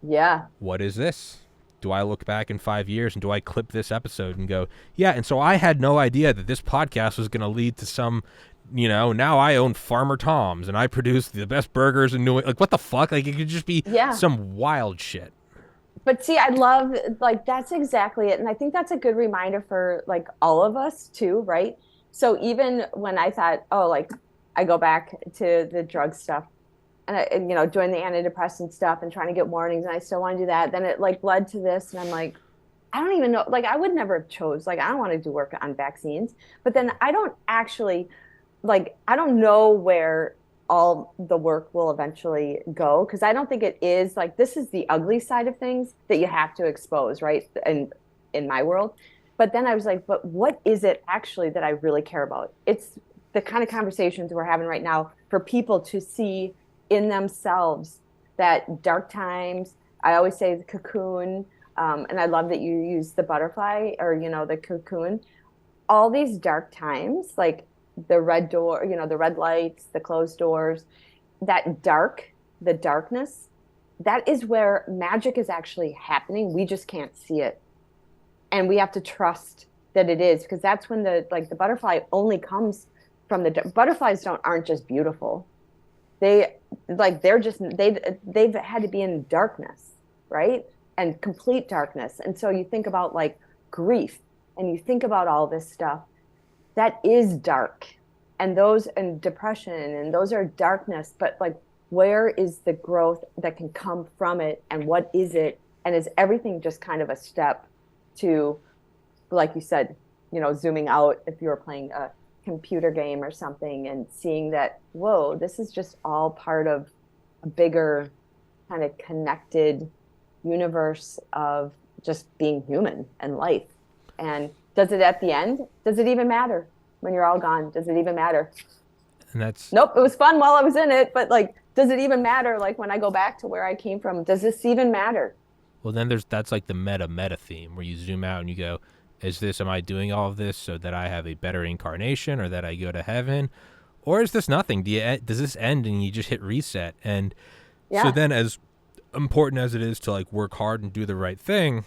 yeah, what is this? Do I look back in 5 years and do I clip this episode and go, yeah, and so I had no idea that this podcast was going to lead to some, you know, now I own Farmer Tom's and I produce the best burgers in New England. Like, what the fuck? Like, it could just be some wild shit. But see, I love, like, that's exactly it. And I think that's a good reminder for, like, all of us, too, right? So even when I thought, oh, like, I go back to the drug stuff and I, you know, doing the antidepressant stuff and trying to get warnings, and I still want to do that. Then it, like, led to this, and I'm like, I don't even know. Like, I would never have chose. Like, I don't want to do work on vaccines. But then I don't actually, like, I don't know where all the work will eventually go, because I don't think it is like, this is the ugly side of things that you have to expose, right? And in my world. But then I was like, but what is it actually that I really care about? It's the kind of conversations we're having right now for people to see in themselves that dark times. I always say the cocoon, and I love that you use the butterfly, or, you know, the cocoon. All these dark times, like, the red door, you know, the red lights, the closed doors, the darkness, that is where magic is actually happening. We just can't see it. And we have to trust that it is, because that's when the butterfly only comes from butterflies aren't just beautiful. They've had to be in darkness, right? And complete darkness. And so you think about like grief, and you think about all this stuff that is dark, and depression, and those are darkness, but like, where is the growth that can come from it, and what is it? And is everything just kind of a step to, like you said, you know, zooming out if you were playing a computer game or something, and seeing that, whoa, this is just all part of a bigger kind of connected universe of just being human and life. And does it at the end? Does it even matter when you're all gone? Does it even matter? And that's Nope. It was fun while I was in it, but like, does it even matter? Like when I go back to where I came from, does this even matter? well, then that's like the meta theme where you zoom out and you go, am I doing all of this so that I have a better incarnation, or that I go to heaven? Or is this nothing? Does this end and you just hit reset? And so then, as important as it is to like work hard and do the right thing,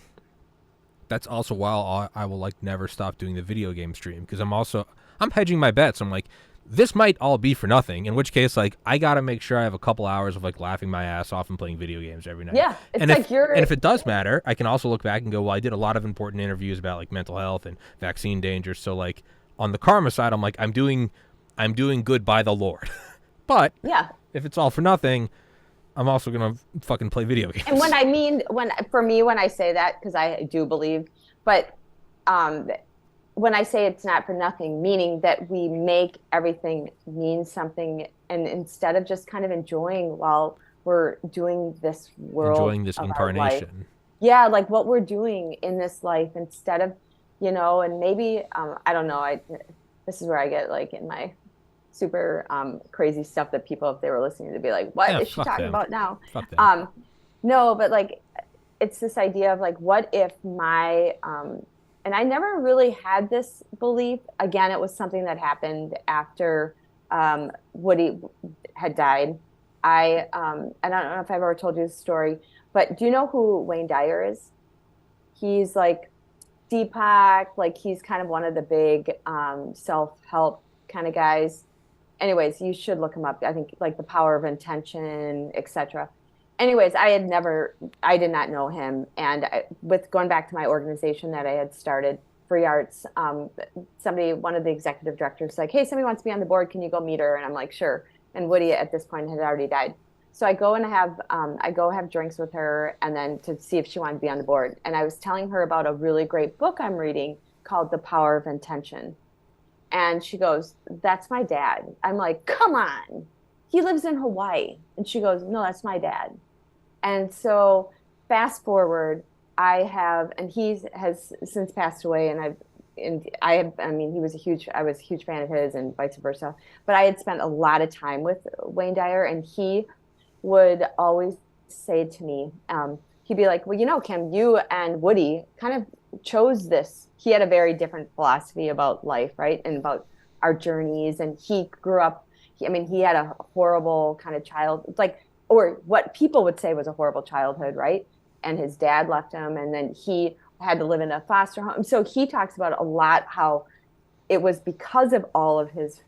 that's also why I will like never stop doing the video game stream, because I'm hedging my bets. I'm like, this might all be for nothing, in which case, like, I got to make sure I have a couple hours of like laughing my ass off and playing video games every night. Yeah. It's and like if it does matter, I can also look back and go, well, I did a lot of important interviews about like mental health and vaccine dangers. So like on the karma side, I'm like, I'm doing good by the Lord. But if it's all for nothing, I'm also going to fucking play video games. And when I say that, because I do believe, but when I say it's not for nothing, meaning that we make everything mean something, and instead of just kind of enjoying while we're doing this world, enjoying this incarnation. Yeah, like what we're doing in this life, instead of, you know, and maybe, I don't know, this is where I get like in my super crazy stuff that people, if they were listening, to be like, what is she talking about now? Fuck them. No, but like, it's this idea of like, what if my, and I never really had this belief. Again, it was something that happened after Woody had died. I don't know if I've ever told you this story, but do you know who Wayne Dyer is? He's like Deepak, like he's kind of one of the big self-help kind of guys. Anyways, you should look him up. I think like The Power of Intention, etc. Anyways, I did not know him. And with going back to my organization that I had started, Free Arts, one of the executive directors, like, hey, somebody wants to be on the board. Can you go meet her? And I'm like, sure. And Woody at this point had already died. So I go and have drinks with her, and then to see if she wanted to be on the board. And I was telling her about a really great book I'm reading called The Power of Intention. And she goes, that's my dad. I'm like, come on. He lives in Hawaii. And she goes, no, that's my dad. And so fast forward, and he has since passed away, and I was a huge fan of his, and vice versa. But I had spent a lot of time with Wayne Dyer, and he would always say to me, he'd be like, well, you know, Kim, you and Woody kind of chose this. He had a very different philosophy about life, right? And about our journeys. And he grew up, he had a horrible kind of or what people would say was a horrible childhood, right? And his dad left him, and then he had to live in a foster home. So he talks about a lot how it was because of all of his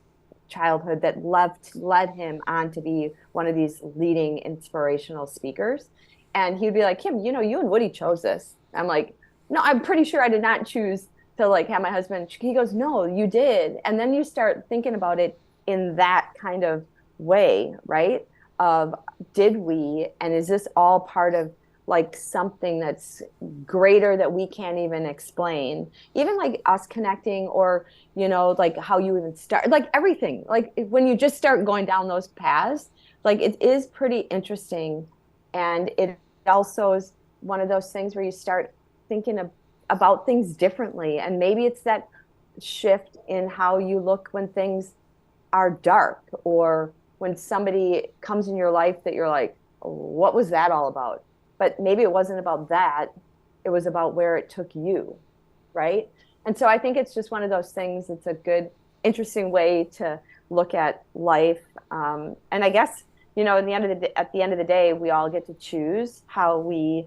childhood that led him on to be one of these leading inspirational speakers. And he'd be like, Kim, you know, you and Woody chose this. I'm like, no, I'm pretty sure I did not choose to like have my husband. He goes, no, you did. And then you start thinking about it in that kind of way, right? Of did we, and is this all part of like something that's greater that we can't even explain, even like us connecting, or, you know, like how you even start, like everything, like when you just start going down those paths, like it is pretty interesting. And it also is one of those things where you start thinking about things differently. And maybe it's that shift in how you look when things are dark, or when somebody comes in your life that you're like, what was that all about? But maybe it wasn't about that. It was about where it took you, right? And so I think it's just one of those things. It's a good interesting way to look at life. And I guess, at the end of the day, we all get to choose how we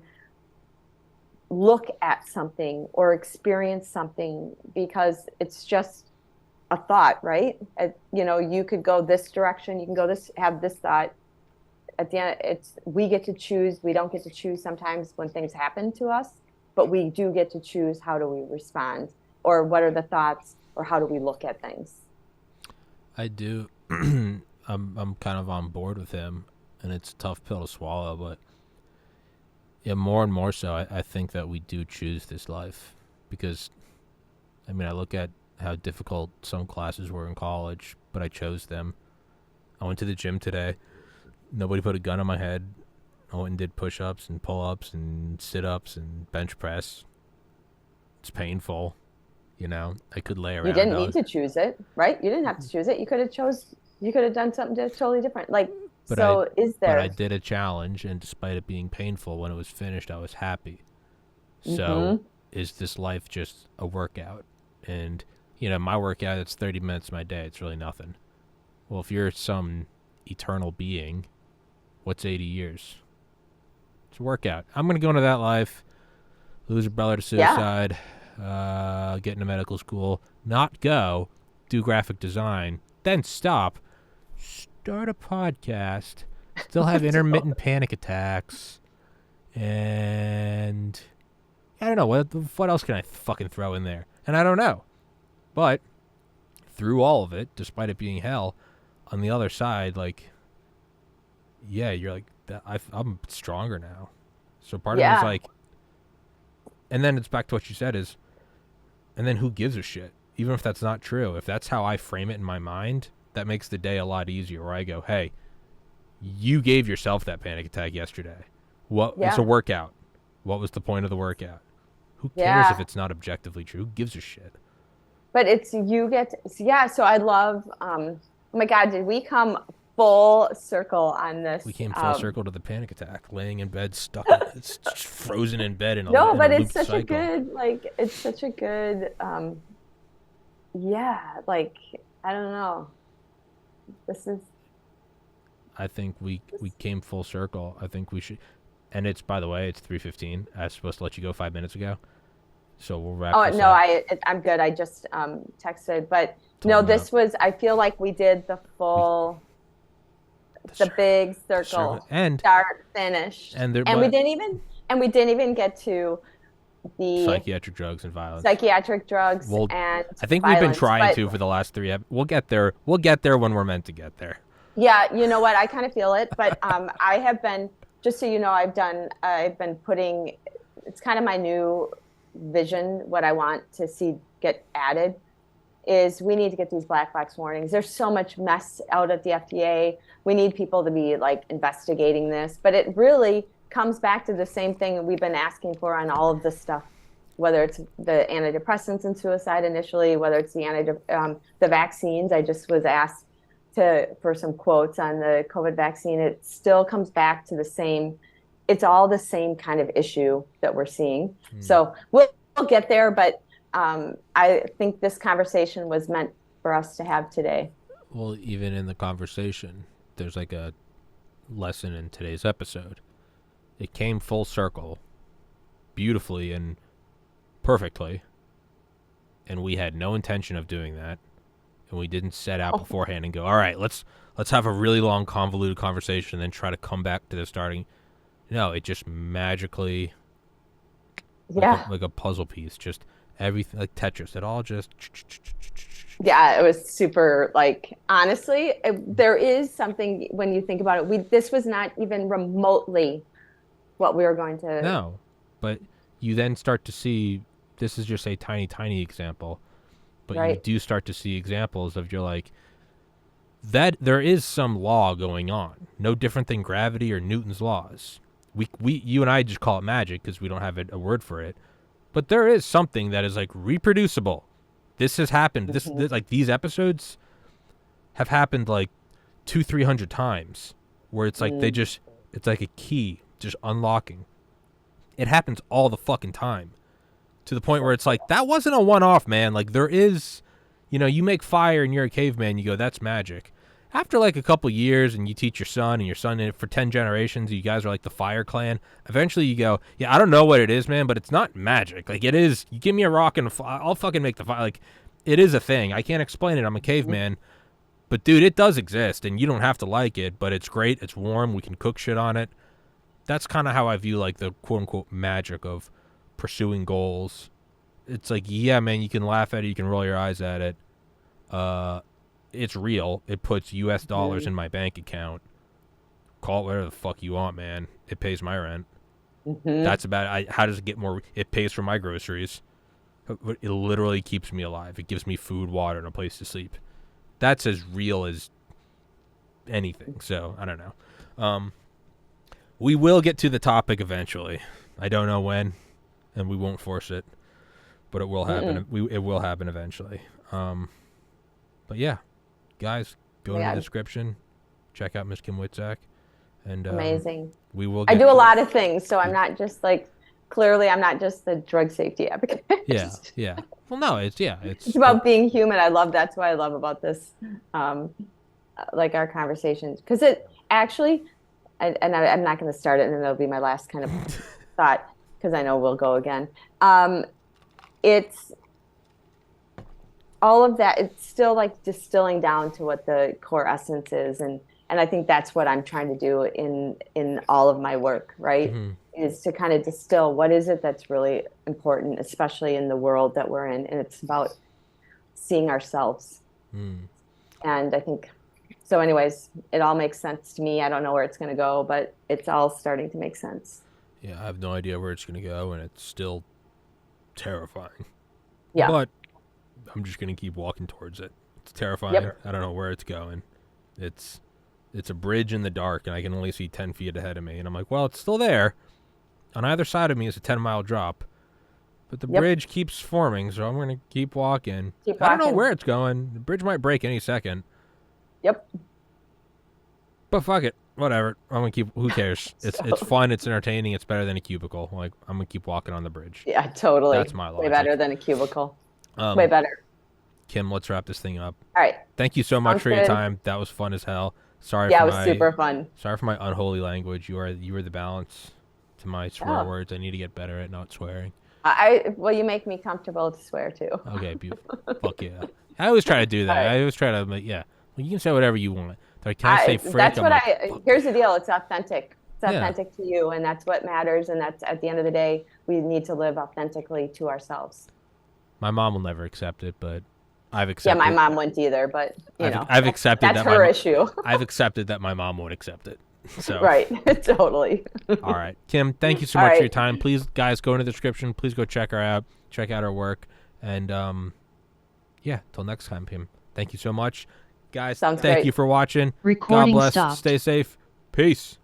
look at something or experience something, because it's just a thought, right? You could go this direction, you can have this thought. At the end, we get to choose. We don't get to choose sometimes when things happen to us, but we do get to choose how do we respond, or what are the thoughts, or how do we look at things. I do. I'm kind of on board with him, and it's a tough pill to swallow, but yeah, more and more so, I think that we do choose this life, because, I look at how difficult some classes were in college, but I chose them. I went to the gym today. Nobody put a gun on my head. I went and did push-ups and pull-ups and sit-ups and bench press. It's painful, I could lay around. You didn't need to choose it, right? You didn't have to choose it. You could have done something totally different. But I did a challenge, and despite it being painful, when it was finished, I was happy. So is this life just a workout? And, my workout, it's 30 minutes of my day. It's really nothing. Well, if you're some eternal being, what's 80 years? It's a workout. I'm going to go into that life, lose a brother to suicide, get into medical school, not go, do graphic design, then stop, start a podcast, still have intermittent panic attacks, and I don't know, what else can I fucking throw in there? And I don't know. But through all of it, despite it being hell, on the other side, you're like, I'm stronger now. So part of it is like, and then it's back to what you said is, and then who gives a shit? Even if that's not true, if that's how I frame it in my mind, that makes the day a lot easier, where I go, hey, you gave yourself that panic attack yesterday. It's a workout. What was the point of the workout? Who cares if it's not objectively true? Who gives a shit? But so I love, oh my God, did we come full circle on this? We came full circle to the panic attack, laying in bed, it's just frozen in bed in a No, but it's such cycle. It's such a good, I don't know. I think we came full circle. I think we should, and it's, by the way, it's 3:15. I was supposed to let you go 5 minutes ago. So we'll wrap this up. I'm good. I just texted, but I feel like we did the full, the big circle, and start, finish, and we didn't even get to the psychiatric drugs and violence. And I think we've been trying to for the last 3 We'll get there. We'll get there when we're meant to get there. Yeah, you know what? I kind of feel it, but I have been, just so you know, I've been putting, it's kind of my new vision, what I want to see get added is we need to get these black box warnings. There's so much mess out at the FDA. We need people to be investigating this, but it really comes back to the same thing that we've been asking for on all of this stuff, whether it's the antidepressants and suicide initially, whether it's the vaccines. I just was asked for some quotes on the COVID vaccine. It still comes back to the same. It's all the same kind of issue that we're seeing. So we'll get there, but I think this conversation was meant for us to have today. Well, even in the conversation, there's a lesson in today's episode. It came full circle, beautifully and perfectly, and we had no intention of doing that, and we didn't set out beforehand and go, all right, let's have a really long, convoluted conversation and then try to come back to the starting. No, it just magically, like a puzzle piece, just everything, like Tetris. It all just. Yeah, it was super. Honestly, there is something when you think about it. This was not even remotely what we were going to. No, but you then start to see. This is just a tiny example, but you do start to see examples of that there is some law going on, no different than gravity or Newton's laws. You and I just call it magic because we don't have a word for it, but there is something that is reproducible. This has happened. This these episodes have happened 200-300 times, where it's it's like a key just unlocking. It happens all the fucking time, to the point where it's that wasn't a one-off, man. There is You know, you make fire and you're a caveman, you go, that's magic. After like a couple years and you teach your son and your son for 10 generations, you guys are like the fire clan. Eventually you go, yeah, I don't know what it is, man, but it's not magic. Like it is, you give me a rock and I'll fucking make the fire. Like it is a thing. I can't explain it. I'm a caveman. But dude, it does exist and you don't have to like it, but it's great. It's warm. We can cook shit on it. That's kind of how I view like the quote unquote magic of pursuing goals. It's like, yeah, man, you can laugh at it. You can roll your eyes at it. It's real. It puts US dollars in my bank account. Call it whatever the fuck you want, man. It pays my rent. That's about it. How does it get more? It pays for my groceries. It literally keeps me alive. It gives me food, water, and a place to sleep. That's as real as anything. So, I don't know. We will get to the topic eventually. I don't know when, and we won't force it. But it will happen. It will happen eventually. But yeah, guys, go in the description. Check out Miss Kim Witczak. And amazing. We will. I do a lot of things, so I'm not just like. Clearly, I'm not just the drug safety advocate. Yeah. Well, no, it's about being human. That's what I love about this, like our conversations, because it actually, I'm not going to start it, and then it'll be my last kind of thought, because I know we'll go again. It's all of that. It's still like distilling down to what the core essence is, and I think that's what I'm trying to do in all of my work, right? Is to kind of distill what is it that's really important, especially in the world that we're in, and it's about seeing ourselves. And I think so. Anyways, it all makes sense to me. I don't know where it's going to go, but it's all starting to make sense. Yeah, I have no idea where it's going to go, and it's still terrifying. Yeah. But I'm just going to keep walking towards it. It's terrifying. Yep. I don't know where it's going. It's a bridge in the dark, and I can only see 10 feet ahead of me. And I'm like, well, it's still there. On either side of me is a 10-mile drop. But the bridge keeps forming, so I'm going to keep walking. I don't know where it's going. The bridge might break any second. Yep. But fuck it. Whatever. I'm going to keep... Who cares? It's fun. It's entertaining. It's better than a cubicle. Like, I'm going to keep walking on the bridge. Yeah, totally. That's my logic. Way better than a cubicle. Way better. Kim, let's wrap this thing up. All right. Thank you so much for your time. That was fun as hell. Sorry. Yeah, it was super fun. Sorry for my unholy language. You are the balance to my swear words. I need to get better at not swearing. Well, you make me comfortable to swear too. Okay, beautiful. Fuck yeah. I always try to do that. Right. I always try to, well, you can say whatever you want. Like, can I say frick? That's what here's the deal. It's authentic. It's authentic to you, and that's what matters. And that's at the end of the day, we need to live authentically to ourselves. My mom will never accept it, but I've accepted. Yeah, my mom wouldn't either, but I've accepted that's her issue. I've accepted that my mom won't accept it. So right, totally. All right, Kim, thank you so much for your time. Please, guys, go into the description. Please go check her out. Check out her work, and yeah, till next time, Kim. Thank you so much, guys. Thank you for watching. Recording God bless. stopped. Stay safe. Peace.